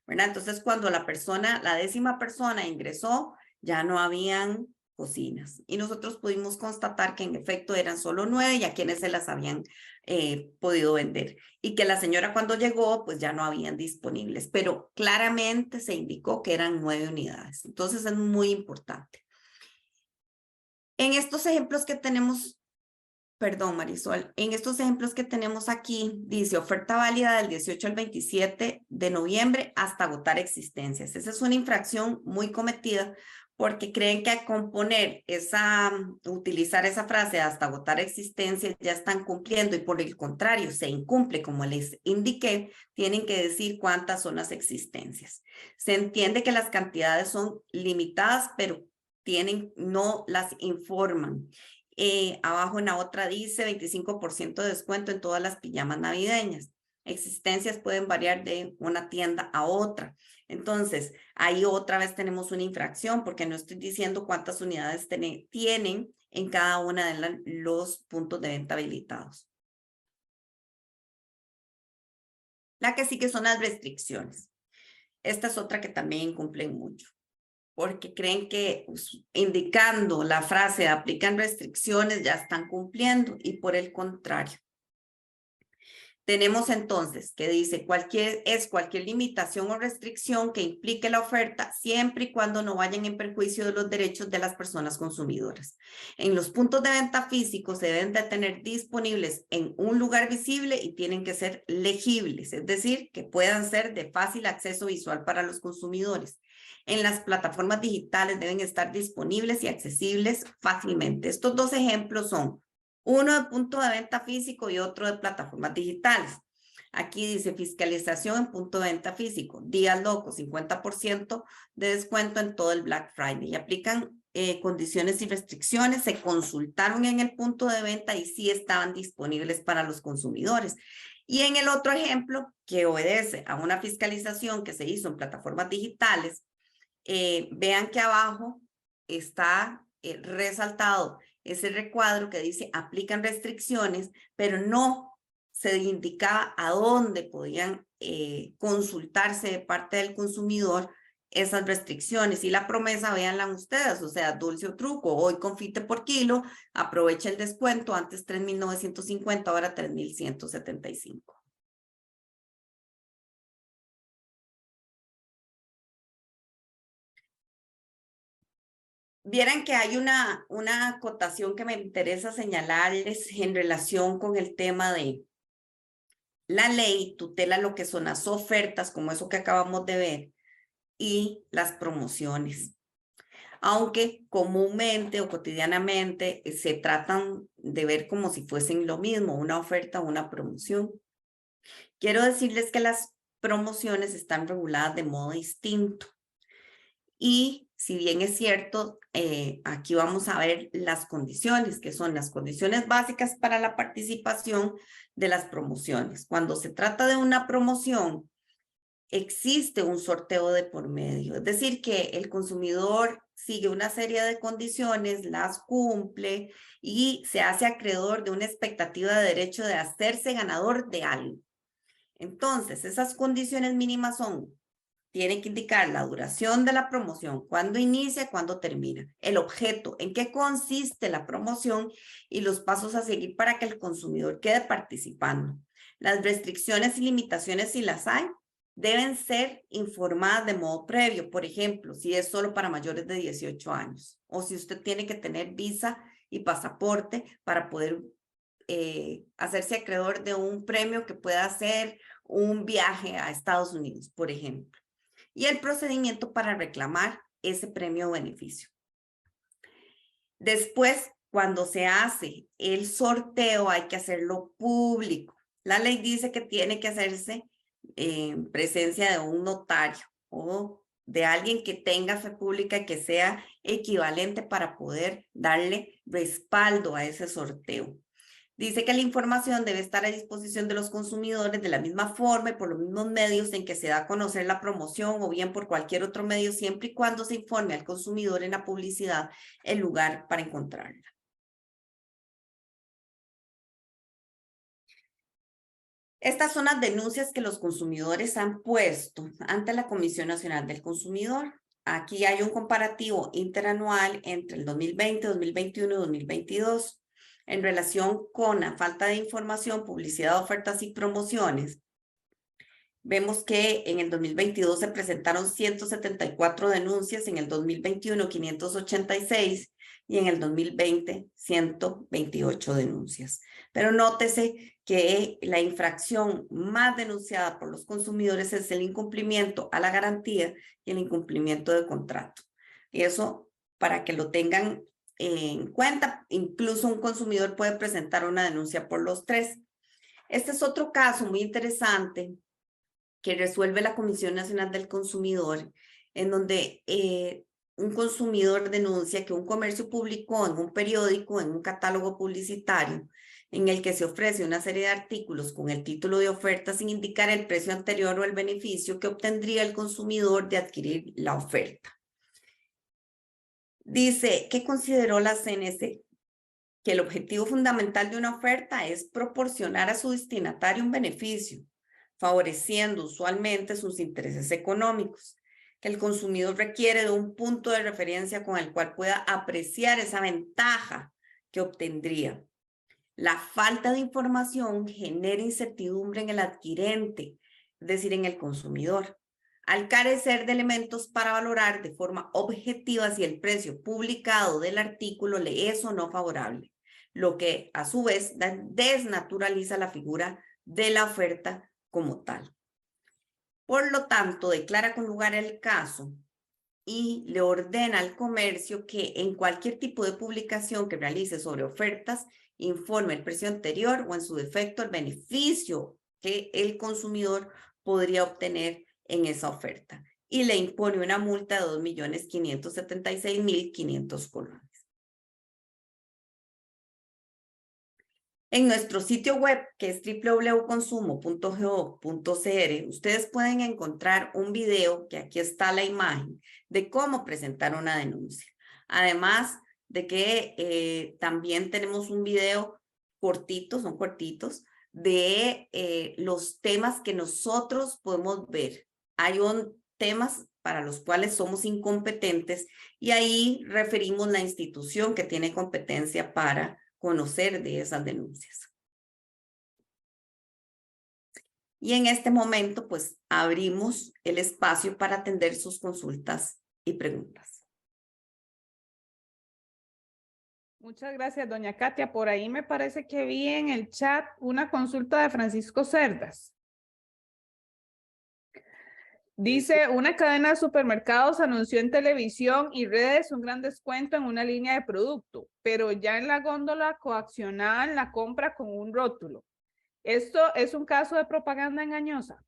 ¿verdad? Entonces, cuando la 10ª persona ingresó, ya no habían cocinas. Y nosotros pudimos constatar que en efecto eran solo 9 y a quienes se las habían podido vender. Y que la señora cuando llegó, pues ya no habían disponibles. Pero claramente se indicó que eran 9 unidades. Entonces es muy importante. En estos ejemplos que tenemos, perdón Marisol, en estos ejemplos que tenemos aquí, dice oferta válida del 18 al 27 de noviembre hasta agotar existencias. Esa es una infracción muy cometida porque creen que al utilizar esa frase hasta agotar existencias ya están cumpliendo y por el contrario se incumple, como les indiqué, tienen que decir cuántas son las existencias. Se entiende que las cantidades son limitadas, pero no las informan. Abajo en la otra dice 25% de descuento en todas las pijamas navideñas. Existencias pueden variar de una tienda a otra. Entonces, ahí otra vez tenemos una infracción porque no estoy diciendo cuántas unidades tienen en cada una de los puntos de venta habilitados. La que sí que son las restricciones. Esta es otra que también incumplen mucho, porque creen que indicando la frase aplican restricciones ya están cumpliendo y por el contrario. Tenemos entonces que dice cualquier limitación o restricción que implique la oferta siempre y cuando no vayan en perjuicio de los derechos de las personas consumidoras. En los puntos de venta físicos se deben de tener disponibles en un lugar visible y tienen que ser legibles, es decir, que puedan ser de fácil acceso visual para los consumidores. En las plataformas digitales deben estar disponibles y accesibles fácilmente. Estos dos ejemplos son uno de punto de venta físico y otro de plataformas digitales. Aquí dice fiscalización en punto de venta físico, días locos, 50% de descuento en todo el Black Friday. Y aplican condiciones y restricciones, se consultaron en el punto de venta y sí estaban disponibles para los consumidores. Y en el otro ejemplo, que obedece a una fiscalización que se hizo en plataformas digitales, vean que abajo está resaltado ese recuadro que dice aplican restricciones, pero no se indicaba a dónde podían consultarse de parte del consumidor esas restricciones. Y la promesa, véanla ustedes, o sea, dulce o truco, hoy confite por kilo, aprovecha el descuento, antes 3.950, ahora 3.175. Vieran que hay una acotación que me interesa señalarles en relación con el tema de la ley tutela lo que son las ofertas, como eso que acabamos de ver, y las promociones. Aunque comúnmente o cotidianamente se tratan de ver como si fuesen lo mismo, una oferta o una promoción. Quiero decirles que las promociones están reguladas de modo distinto. Y si bien es cierto, aquí vamos a ver las condiciones, que son las condiciones básicas para la participación de las promociones. Cuando se trata de una promoción, existe un sorteo de por medio, es decir, que el consumidor sigue una serie de condiciones, las cumple y se hace acreedor de una expectativa de derecho de hacerse ganador de algo. Entonces, esas condiciones mínimas son: tiene que indicar la duración de la promoción, cuándo inicia, cuándo termina, el objeto, en qué consiste la promoción y los pasos a seguir para que el consumidor quede participando. Las restricciones y limitaciones, si las hay, deben ser informadas de modo previo. Por ejemplo, si es solo para mayores de 18 años o si usted tiene que tener visa y pasaporte para poder hacerse acreedor de un premio que pueda ser un viaje a Estados Unidos, por ejemplo. Y el procedimiento para reclamar ese premio o beneficio. Después, cuando se hace el sorteo, hay que hacerlo público. La ley dice que tiene que hacerse en presencia de un notario o de alguien que tenga fe pública que sea equivalente para poder darle respaldo a ese sorteo. Dice que la información debe estar a disposición de los consumidores de la misma forma y por los mismos medios en que se da a conocer la promoción o bien por cualquier otro medio, siempre y cuando se informe al consumidor en la publicidad el lugar para encontrarla. Estas son las denuncias que los consumidores han puesto ante la Comisión Nacional del Consumidor. Aquí hay un comparativo interanual entre el 2020, 2021 y 2022. En relación con la falta de información, publicidad, ofertas y promociones, vemos que en el 2022 se presentaron 174 denuncias, en el 2021 586 y en el 2020 128 denuncias. Pero nótese que la infracción más denunciada por los consumidores es el incumplimiento a la garantía y el incumplimiento de contrato. Y eso, para que lo tengan en cuenta, incluso un consumidor puede presentar una denuncia por los tres. Este es otro caso muy interesante que resuelve la Comisión Nacional del Consumidor, en donde un consumidor denuncia que un comercio publicó en un periódico, en un catálogo publicitario, en el que se ofrece una serie de artículos con el título de oferta sin indicar el precio anterior o el beneficio que obtendría el consumidor de adquirir la oferta. Dice que consideró la CNC que el objetivo fundamental de una oferta es proporcionar a su destinatario un beneficio, favoreciendo usualmente sus intereses económicos, que el consumidor requiere de un punto de referencia con el cual pueda apreciar esa ventaja que obtendría. La falta de información genera incertidumbre en el adquirente, es decir, en el consumidor, al carecer de elementos para valorar de forma objetiva si el precio publicado del artículo le es o no favorable, lo que a su vez desnaturaliza la figura de la oferta como tal. Por lo tanto, declara con lugar el caso y le ordena al comercio que en cualquier tipo de publicación que realice sobre ofertas, informe el precio anterior o en su defecto el beneficio que el consumidor podría obtener en esa oferta y le impone una multa de 2.576.500 colones. En nuestro sitio web, que es www.consumo.go.cr, ustedes pueden encontrar un video, que aquí está la imagen, de cómo presentar una denuncia. Además de que también tenemos un video cortito, son cortitos, de los temas que nosotros podemos ver. Hay temas para los cuales somos incompetentes y ahí referimos la institución que tiene competencia para conocer de esas denuncias. Y en este momento, pues, abrimos el espacio para atender sus consultas y preguntas. Muchas gracias, doña Katia. Por ahí me parece que vi en el chat una consulta de Francisco Cerdas. Dice, una cadena de supermercados anunció en televisión y redes un gran descuento en una línea de producto, pero ya en la góndola coaccionaban la compra con un rótulo. ¿Esto es un caso de propaganda engañosa?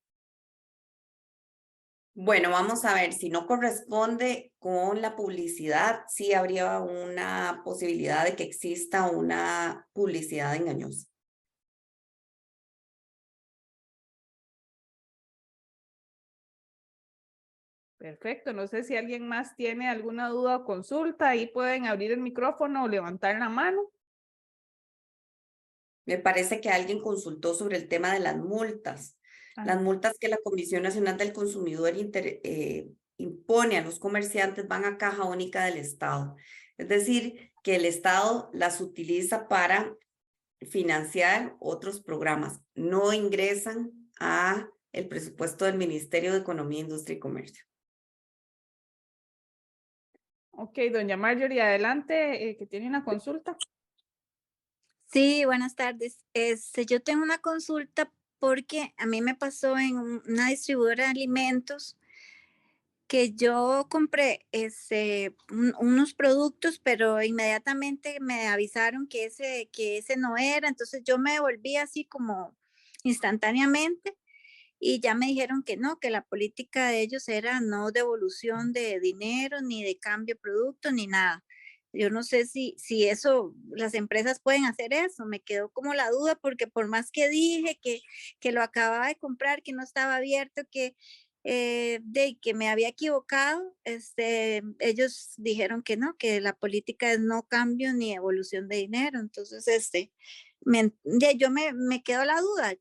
Bueno, vamos a ver, si no corresponde con la publicidad, sí habría una posibilidad de que exista una publicidad engañosa. Perfecto, no sé si alguien más tiene alguna duda o consulta, ahí pueden abrir el micrófono o levantar la mano. Me parece que alguien consultó sobre el tema de las multas. Las multas que la Comisión Nacional del Consumidor impone a los comerciantes van a Caja Única del Estado. Es decir, que el Estado las utiliza para financiar otros programas. No ingresan a el presupuesto del Ministerio de Economía, Industria y Comercio. Ok, doña Marjorie, adelante, que tiene una consulta. Sí, buenas tardes. Yo tengo una consulta porque a mí me pasó en una distribuidora de alimentos que yo compré unos productos, pero inmediatamente me avisaron que ese no era, entonces yo me devolví así como instantáneamente y ya me dijeron que no, que la política de ellos era no devolución de dinero, ni de cambio de producto, ni nada. Yo no sé si eso, las empresas pueden hacer eso, me quedó como la duda porque por más que dije que lo acababa de comprar, que no estaba abierto, que me había equivocado, ellos dijeron que no, que la política es no cambio ni evolución de dinero. Entonces, yo me quedó la duda,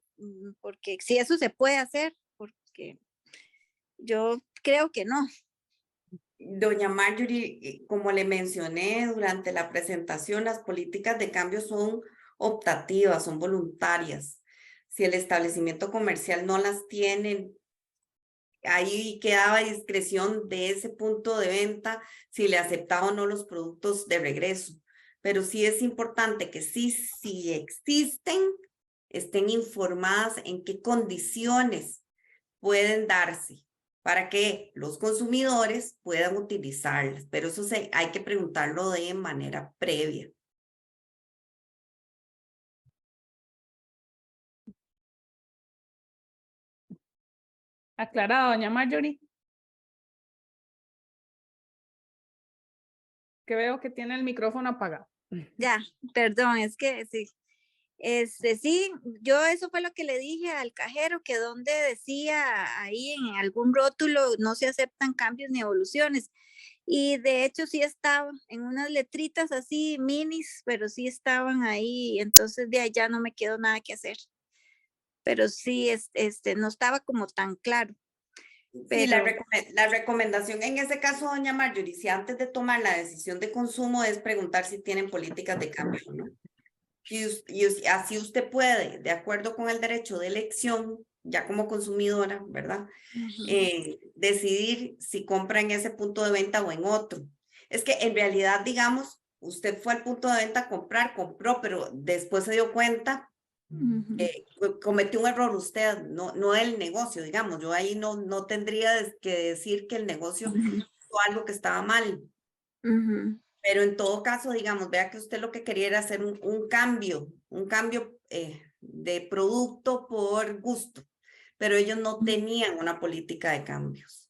porque si eso se puede hacer, porque yo creo que no. Doña Marjorie, como le mencioné durante la presentación, las políticas de cambio son optativas, son voluntarias. Si el establecimiento comercial no las tiene, ahí quedaba a discreción de ese punto de venta si le aceptaba o no los productos de regreso. Pero sí es importante que si existen, estén informadas en qué condiciones pueden darse para que los consumidores puedan utilizarlas. Pero eso hay que preguntarlo de manera previa. Aclarado, doña Marjorie. Que veo que tiene el micrófono apagado. Ya, perdón, es que sí. Sí, yo eso fue lo que le dije al cajero, que donde decía ahí en algún rótulo no se aceptan cambios ni evoluciones. Y de hecho sí estaba en unas letritas así minis, pero sí estaban ahí, entonces de allá no me quedó nada que hacer. Pero sí, no estaba como tan claro. Sí, la recomendación en ese caso, doña Marjorie, si antes de tomar la decisión de consumo es preguntar si tienen políticas de cambio o no. Y así usted puede, de acuerdo con el derecho de elección, ya como consumidora, ¿verdad? Decidir si compra en ese punto de venta o en otro. Es que en realidad, digamos, usted fue al punto de venta a comprar, compró, pero después se dio cuenta que cometió un error usted, no el negocio, digamos. Yo ahí no tendría que decir que el negocio hizo algo que estaba mal. Pero en todo caso, digamos, vea que usted lo que quería era hacer un cambio de producto por gusto, pero ellos no tenían una política de cambios.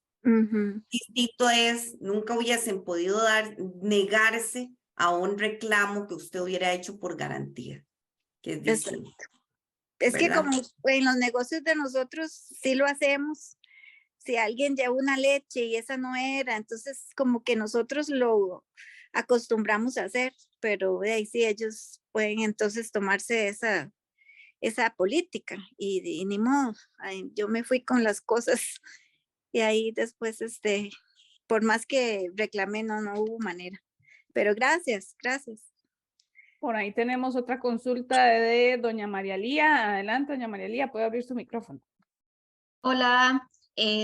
Distinto es, nunca hubiesen podido negarse a un reclamo que usted hubiera hecho por garantía, que es distinto. Es que ¿verdad? como en los negocios de nosotros sí lo hacemos, si alguien lleva una leche y esa no era, entonces como que nosotros lo acostumbramos a hacer, pero de ahí sí ellos pueden entonces tomarse esa política y ni modo, yo me fui con las cosas y ahí después, por más que reclamé, no hubo manera. Pero gracias. Por ahí tenemos otra consulta de doña María Lía. Adelante, doña María Lía, puede abrir su micrófono. Hola,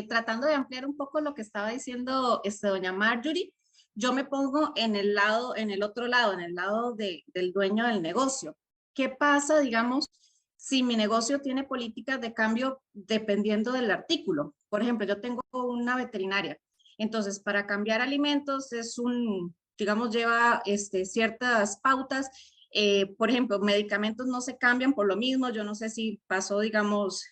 tratando de ampliar un poco lo que estaba diciendo doña Marjorie, yo me pongo en el otro lado, en el lado del dueño del negocio. ¿Qué pasa, digamos, si mi negocio tiene políticas de cambio dependiendo del artículo? Por ejemplo, yo tengo una veterinaria, entonces para cambiar alimentos digamos, lleva ciertas pautas. Por ejemplo, medicamentos no se cambian por lo mismo. Yo no sé si pasó, digamos,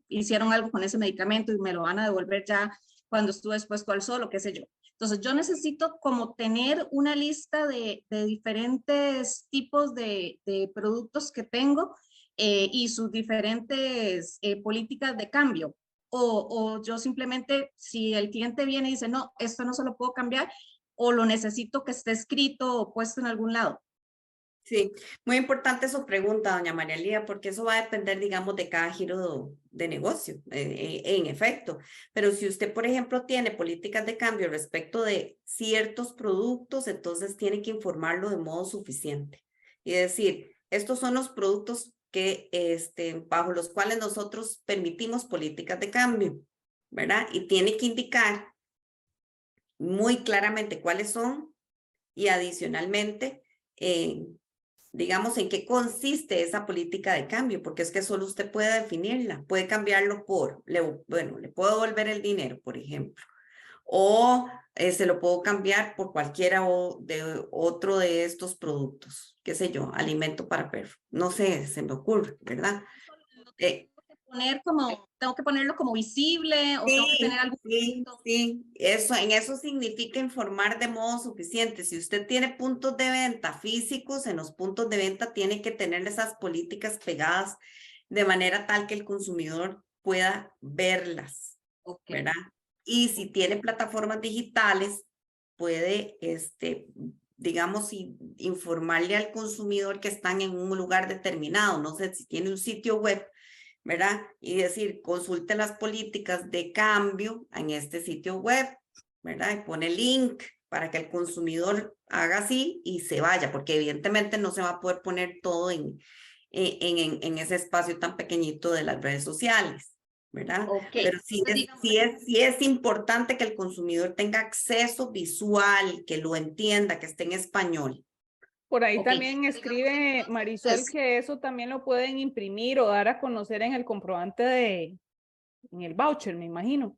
hicieron algo con ese medicamento y me lo van a devolver ya cuando estuve expuesto al sol o qué sé yo. Entonces yo necesito como tener una lista de diferentes tipos de productos que tengo y sus diferentes políticas de cambio. O yo simplemente, si el cliente viene y dice, no, esto no se lo puedo cambiar, o lo necesito que esté escrito o puesto en algún lado. Sí, muy importante su pregunta, doña María Lía, porque eso va a depender, digamos, de cada giro de negocio, en efecto. Pero si usted, por ejemplo, tiene políticas de cambio respecto de ciertos productos, entonces tiene que informarlo de modo suficiente. Y decir, estos son los productos que, bajo los cuales nosotros permitimos políticas de cambio, ¿verdad? Y tiene que indicar muy claramente cuáles son y adicionalmente, digamos, en qué consiste esa política de cambio, porque es que solo usted puede definirla, puede cambiarlo bueno, le puedo devolver el dinero, por ejemplo, o se lo puedo cambiar por cualquiera otro de estos productos, qué sé yo, alimento para perro, no sé, se me ocurre, ¿verdad? Tengo que ponerlo como visible o tengo que tener algún... Sí, en eso significa informar de modo suficiente. Si usted tiene puntos de venta físicos, en los puntos de venta tiene que tener esas políticas pegadas de manera tal que el consumidor pueda verlas, ¿verdad? Y si tiene plataformas digitales, puede, digamos, informarle al consumidor que están en un lugar determinado. No sé si tiene un sitio web, ¿verdad? Y decir, consulte las políticas de cambio en este sitio web, ¿verdad? Y pone link para que el consumidor haga así y se vaya, porque evidentemente no se va a poder poner todo en ese espacio tan pequeñito de las redes sociales, ¿verdad? Pero sí es importante que el consumidor tenga acceso visual, que lo entienda, que esté en español. Por ahí también escribe Marisol que eso también lo pueden imprimir o dar a conocer en el comprobante en el voucher, me imagino.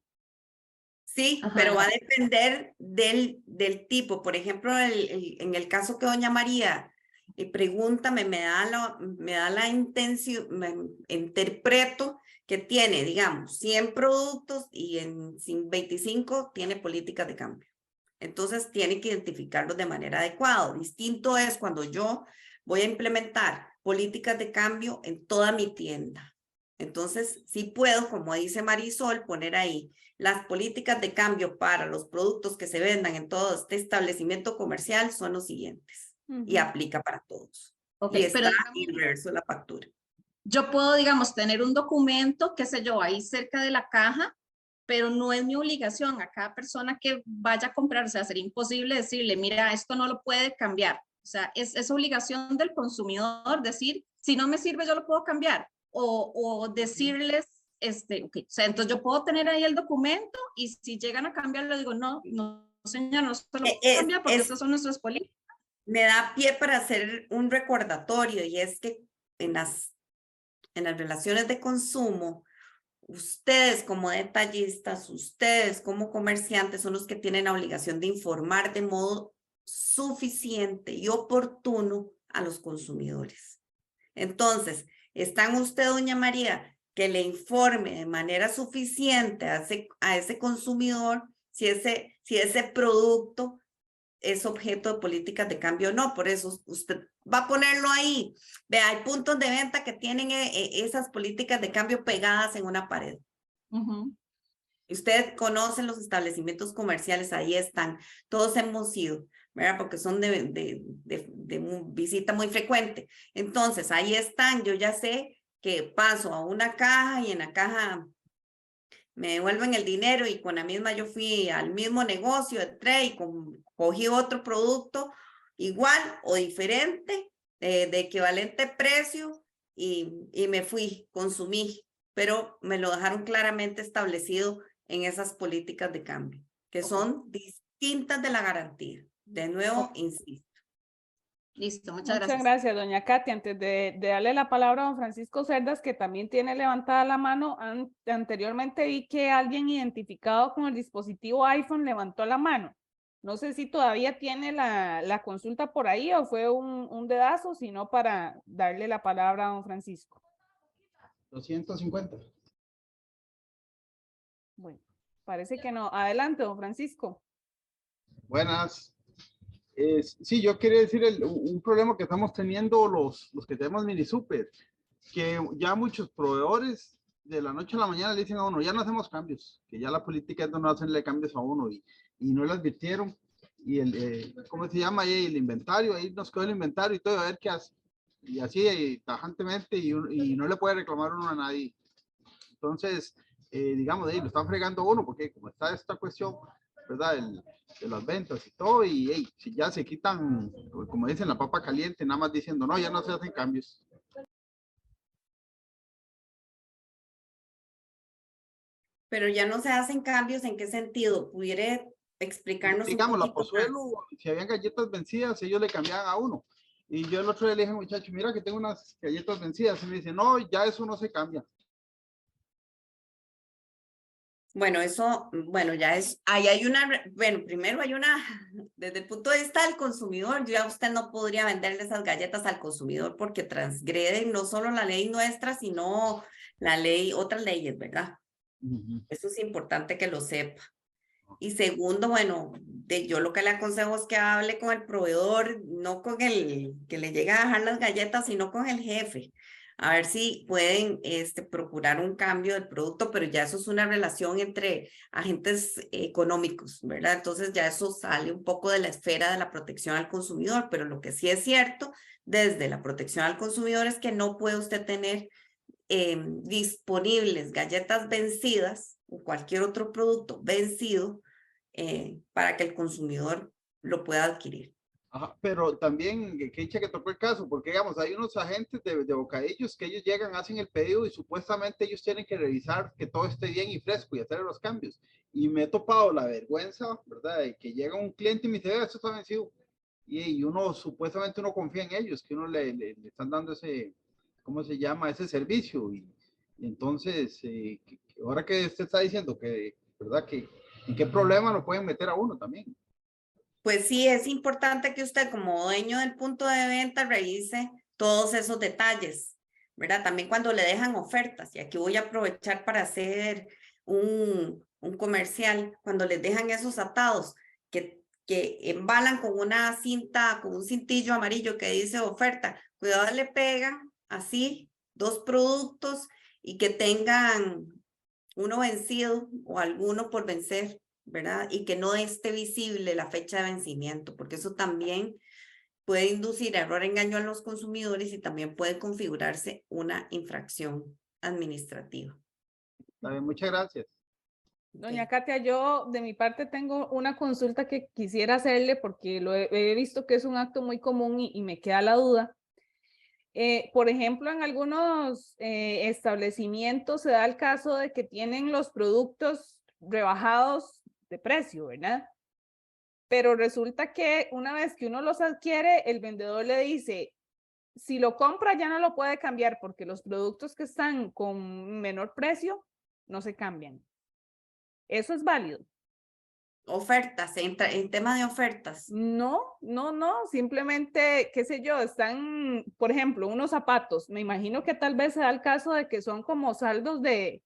Sí, pero va a depender del tipo. Por ejemplo, en el caso que doña María pregunta, me da la intención, interpreto que tiene, digamos, 100 productos y en 25 tiene políticas de cambio. Entonces, tiene que identificarlos de manera adecuada. Distinto es cuando yo voy a implementar políticas de cambio en toda mi tienda. Entonces, sí puedo, como dice Marisol, poner ahí las políticas de cambio para los productos que se vendan en todo este establecimiento comercial son los siguientes y aplica para todos. Y está inverso la factura. Yo puedo, digamos, tener un documento, qué sé yo, ahí cerca de la caja, pero no es mi obligación a cada persona que vaya a comprar. O sea, sería imposible decirle, mira, esto no lo puede cambiar. O sea, es obligación del consumidor decir, si no me sirve, yo lo puedo cambiar. O decirles, okay. O sea, entonces yo puedo tener ahí el documento y si llegan a cambiarlo, digo, no, señor, no se lo puedo cambiar porque estas son nuestras políticas. Me da pie para hacer un recordatorio y es que en las relaciones de consumo, ustedes como detallistas, ustedes como comerciantes son los que tienen la obligación de informar de modo suficiente y oportuno a los consumidores. Entonces, ¿Está en usted, doña María, que le informe de manera suficiente a ese consumidor si ese producto es objeto de políticas de cambio o no? Por eso usted va a ponerlo ahí. Vea, hay puntos de venta que tienen esas políticas de cambio pegadas en una pared. Usted conoce los establecimientos comerciales, ahí están, todos hemos ido, ¿verdad? Porque son de visita muy frecuente. Entonces, ahí están, yo ya sé que paso a una caja y en la caja me devuelven el dinero y con la misma yo fui al mismo negocio, entré y cogí otro producto igual o diferente, de equivalente precio y me fui, consumí, pero me lo dejaron claramente establecido en esas políticas de cambio, que son distintas de la garantía. De nuevo, insisto. Listo, muchas Muchas gracias. gracias, doña Katy. Antes de darle la palabra a don Francisco Cerdas, que también tiene levantada la mano, anteriormente vi que alguien identificado con el dispositivo iPhone levantó la mano. No sé si todavía tiene la consulta por ahí o fue un dedazo, sino para darle la palabra a don Francisco. 250. Bueno, parece que no. Adelante, don Francisco. Buenas. Sí, yo quería decir un problema que estamos teniendo los que tenemos mini super, que ya muchos proveedores de la noche a la mañana le dicen a uno, ya no hacemos cambios, que ya la política es de no hacerle cambios a uno y no le advirtieron. Y ¿cómo se llama? Y el inventario, ahí nos quedó el inventario y todo, a ver qué hace. Y así tajantemente y no le puede reclamar uno a nadie. Entonces, digamos, lo están fregando a uno porque como está esta cuestión, ¿verdad? De las ventas y todo, y si ya se quitan, como dicen, la papa caliente, nada más diciendo, no, ya no se hacen cambios. Pero ya no se hacen cambios, ¿en qué sentido? ¿Pudiera explicarnos Digamos, un la poquito Pozuelo, más? si habían galletas vencidas, ellos le cambiaban a uno. Y yo el otro día le dije, muchacho, mira que tengo unas galletas vencidas. Y me dice, no, ya eso no se cambia. Bueno, eso, bueno, ya es, ahí hay bueno, primero hay desde el punto de vista del consumidor, ya usted no podría venderle esas galletas al consumidor porque transgreden no solo la ley nuestra, sino la ley, otras leyes, ¿verdad? Eso es importante que lo sepa. Y segundo, bueno, yo lo que le aconsejo es que hable con el proveedor, no con el que le llega a dejar las galletas, sino con el jefe. A ver si pueden procurar un cambio del producto, pero ya eso es una relación entre agentes económicos, ¿verdad? Entonces ya eso sale un poco de la esfera de la protección al consumidor, pero lo que sí es cierto desde la protección al consumidor es que no puede usted tener disponibles galletas vencidas o cualquier otro producto vencido para que el consumidor lo pueda adquirir. Ajá, pero también, que dicha que tocó el caso, porque digamos, hay unos agentes de bocadillos que ellos llegan, hacen el pedido y supuestamente ellos tienen que revisar que todo esté bien y fresco y hacer los cambios. Y me he topado la vergüenza, ¿verdad? De que llega un cliente y me dice, esto está vencido. Y uno, supuestamente uno confía en ellos, que uno le están dando ese, ¿cómo se llama? Ese servicio. Y entonces, ahora que usted está diciendo que, ¿verdad? Que en qué problema lo pueden meter a uno también. Pues sí, es importante que usted como dueño del punto de venta revise todos esos detalles, ¿verdad? También cuando le dejan ofertas, y aquí voy a aprovechar para hacer un comercial, cuando les dejan esos atados que embalan con una cinta, con un cintillo amarillo que dice oferta, cuidado le pega así 2 productos y que tengan uno vencido o alguno por vencer, ¿verdad? Y que no esté visible la fecha de vencimiento, porque eso también puede inducir error, engaño a los consumidores y también puede configurarse una infracción administrativa. Muchas gracias. Doña Katia, yo de mi parte tengo una consulta que quisiera hacerle porque lo he visto que es un acto muy común y me queda la duda. Por ejemplo, en algunos establecimientos se da el caso de que tienen los productos rebajados de precio, ¿verdad? Pero resulta que una vez que uno los adquiere, el vendedor le dice, si lo compra ya no lo puede cambiar porque los productos que están con menor precio no se cambian. ¿Eso es válido? Ofertas, en tema de ofertas. No, simplemente, qué sé yo, están, por ejemplo, unos zapatos. Me imagino que tal vez se da el caso de que son como saldos de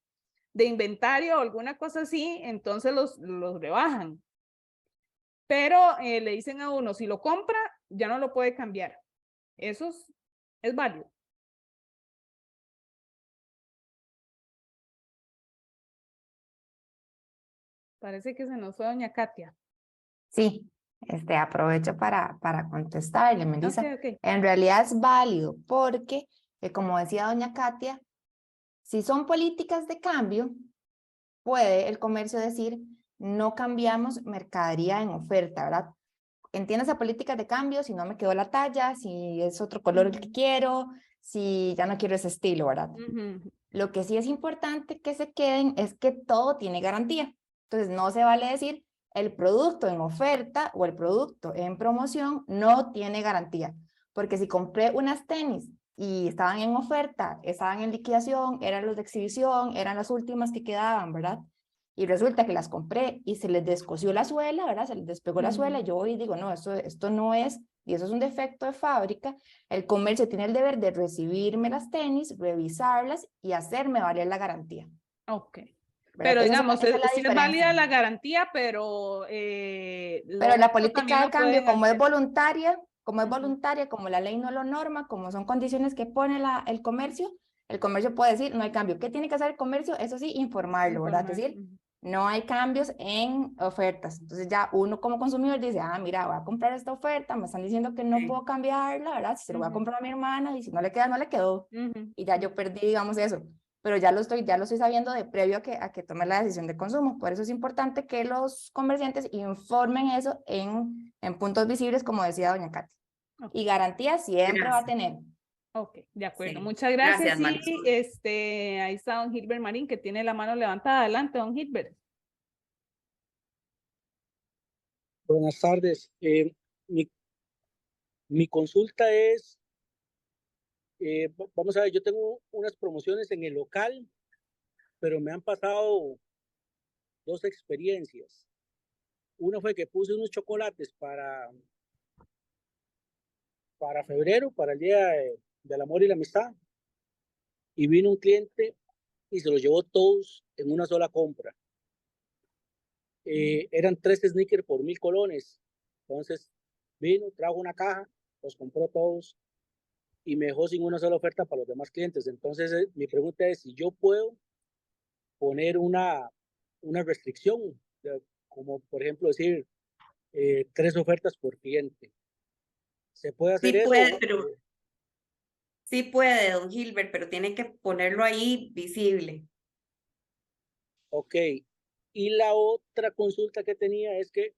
inventario o alguna cosa así, entonces los rebajan. Pero le dicen a uno, si lo compra, ya no lo puede cambiar. Eso es válido. Parece que se nos fue doña Katia. Sí, aprovecho para contestarle, Melissa. Ok. En realidad es válido porque, como decía doña Katia, si son políticas de cambio, puede el comercio decir, no cambiamos mercadería en oferta, ¿verdad? Entiéndase políticas de cambio, si no me quedó la talla, si es otro color el que quiero, si ya no quiero ese estilo, ¿verdad? Lo que sí es importante que se queden es que todo tiene garantía. Entonces no se vale decir el producto en oferta o el producto en promoción no tiene garantía. Porque si compré unas tenis y estaban en oferta, estaban en liquidación, eran los de exhibición, eran las últimas que quedaban, ¿verdad? Y resulta que las compré y se les descosió la suela, ¿verdad? Se les despegó la suela. Yo voy y digo, no, esto no es, y eso es un defecto de fábrica. El comercio tiene el deber de recibirme las tenis, revisarlas y hacerme valer la garantía. Ok. ¿Verdad? Pero Esa digamos, sí es válida la garantía, pero... pero la política de cambio, como es voluntaria, como la ley no lo norma, como son condiciones que pone el comercio puede decir, no hay cambio. ¿Qué tiene que hacer el comercio? Eso sí, informarlo, ¿verdad? Es decir, no hay cambios en ofertas. Entonces ya uno como consumidor dice, mira, voy a comprar esta oferta, me están diciendo que no puedo cambiarla, ¿verdad? Si se lo voy a comprar a mi hermana y si no le queda, no le quedó. Y ya yo perdí, digamos, eso. Pero ya lo estoy sabiendo de previo a que tome la decisión de consumo. Por eso es importante que los comerciantes informen eso en puntos visibles, como decía doña Katy. Y garantía siempre va a tener. Ok, de acuerdo. Sí. Muchas gracias. Marisol. Ahí está don Gilbert Marín, que tiene la mano levantada. Adelante, don Gilbert. Buenas tardes. Mi consulta es, vamos a ver, yo tengo unas promociones en el local, pero me han pasado dos experiencias. Una fue que puse unos chocolates para febrero, para el Día del Amor y la Amistad, y vino un cliente y se los llevó todos en una sola compra. Eran 3 sneakers por 1,000 colones. Entonces vino, trajo una caja, los compró todos y me dejó sin una sola oferta para los demás clientes. Entonces mi pregunta es si yo puedo poner una restricción, como por ejemplo decir 3 ofertas por cliente. ¿Se puede hacer eso? Sí puede, don Gilbert, pero tiene que ponerlo ahí visible. Ok. Y la otra consulta que tenía es que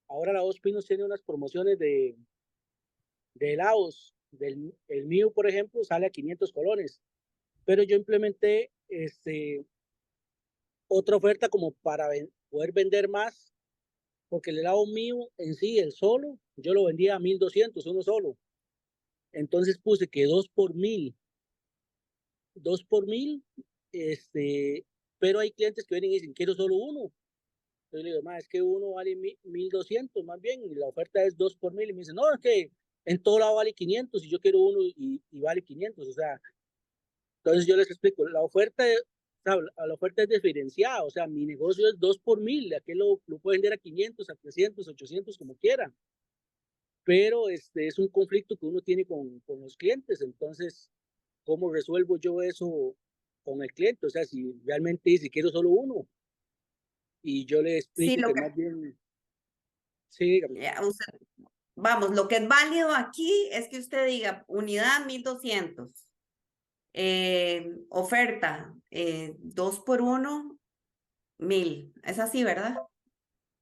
ahora la Dos Pinos tiene unas promociones de helados. El mío, por ejemplo, sale a 500 colones. Pero yo implementé otra oferta como para poder vender más, porque el helado mío en sí, el solo, yo lo vendía a 1,200, uno solo. Entonces puse que 2 por 1,000, pero hay clientes que vienen y dicen, quiero solo uno. Entonces le digo, es que uno vale 1,200 más bien, y la oferta es 2 por 1,000, y me dicen, no, es que en todo lado vale 500, y yo quiero uno y vale 500, o sea, entonces yo les explico, la oferta es diferenciada, o sea, mi negocio es 2 por 1,000, aquel lo puede vender a 500, a 300, 800, como quiera, pero es un conflicto que uno tiene con los clientes. Entonces, ¿cómo resuelvo yo eso con el cliente? O sea, si realmente dice quiero solo uno, y yo le explico que más bien, sí, vamos, lo que es válido aquí es que usted diga unidad 1,200, oferta 2 por 1, 1,000. Es así, ¿verdad?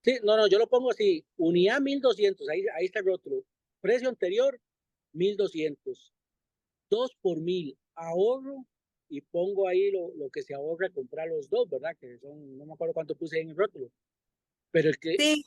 sí, no, yo lo pongo así, unidad 1,200, ahí está el rótulo, precio anterior 1,200, 2 por 1,000, ahorro, y pongo ahí lo que se ahorra comprar los dos, ¿verdad? Que son, no me acuerdo cuánto puse en el rótulo. Pero Sí.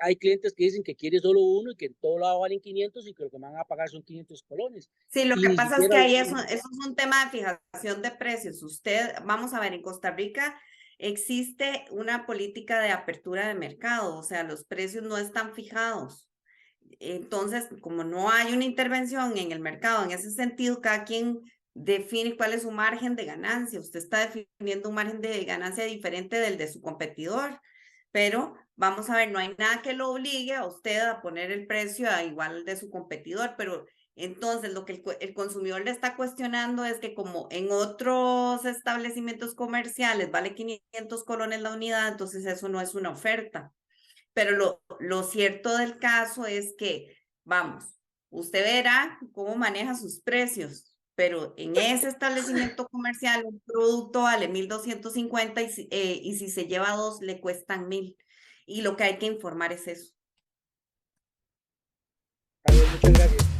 hay clientes que dicen que quiere solo uno y que en todo lado valen 500 y que lo que van a pagar son 500 colones. Sí, lo y que pasa es que ahí eso es un tema de fijación de precios. Usted, vamos a ver, en Costa Rica existe una política de apertura de mercado, o sea, los precios no están fijados. Entonces, como no hay una intervención en el mercado, en ese sentido, cada quien define cuál es su margen de ganancia. Usted está definiendo un margen de ganancia diferente del de su competidor, pero vamos a ver, no hay nada que lo obligue a usted a poner el precio a igual de su competidor, pero entonces lo que el consumidor le está cuestionando es que como en otros establecimientos comerciales vale 500 colones la unidad, entonces eso no es una oferta. Pero lo cierto del caso es que, vamos, usted verá cómo maneja sus precios, pero en ese establecimiento comercial un producto vale 1,250 y si se lleva 2 le cuestan 1,000. Y lo que hay que informar es eso. Muchas gracias.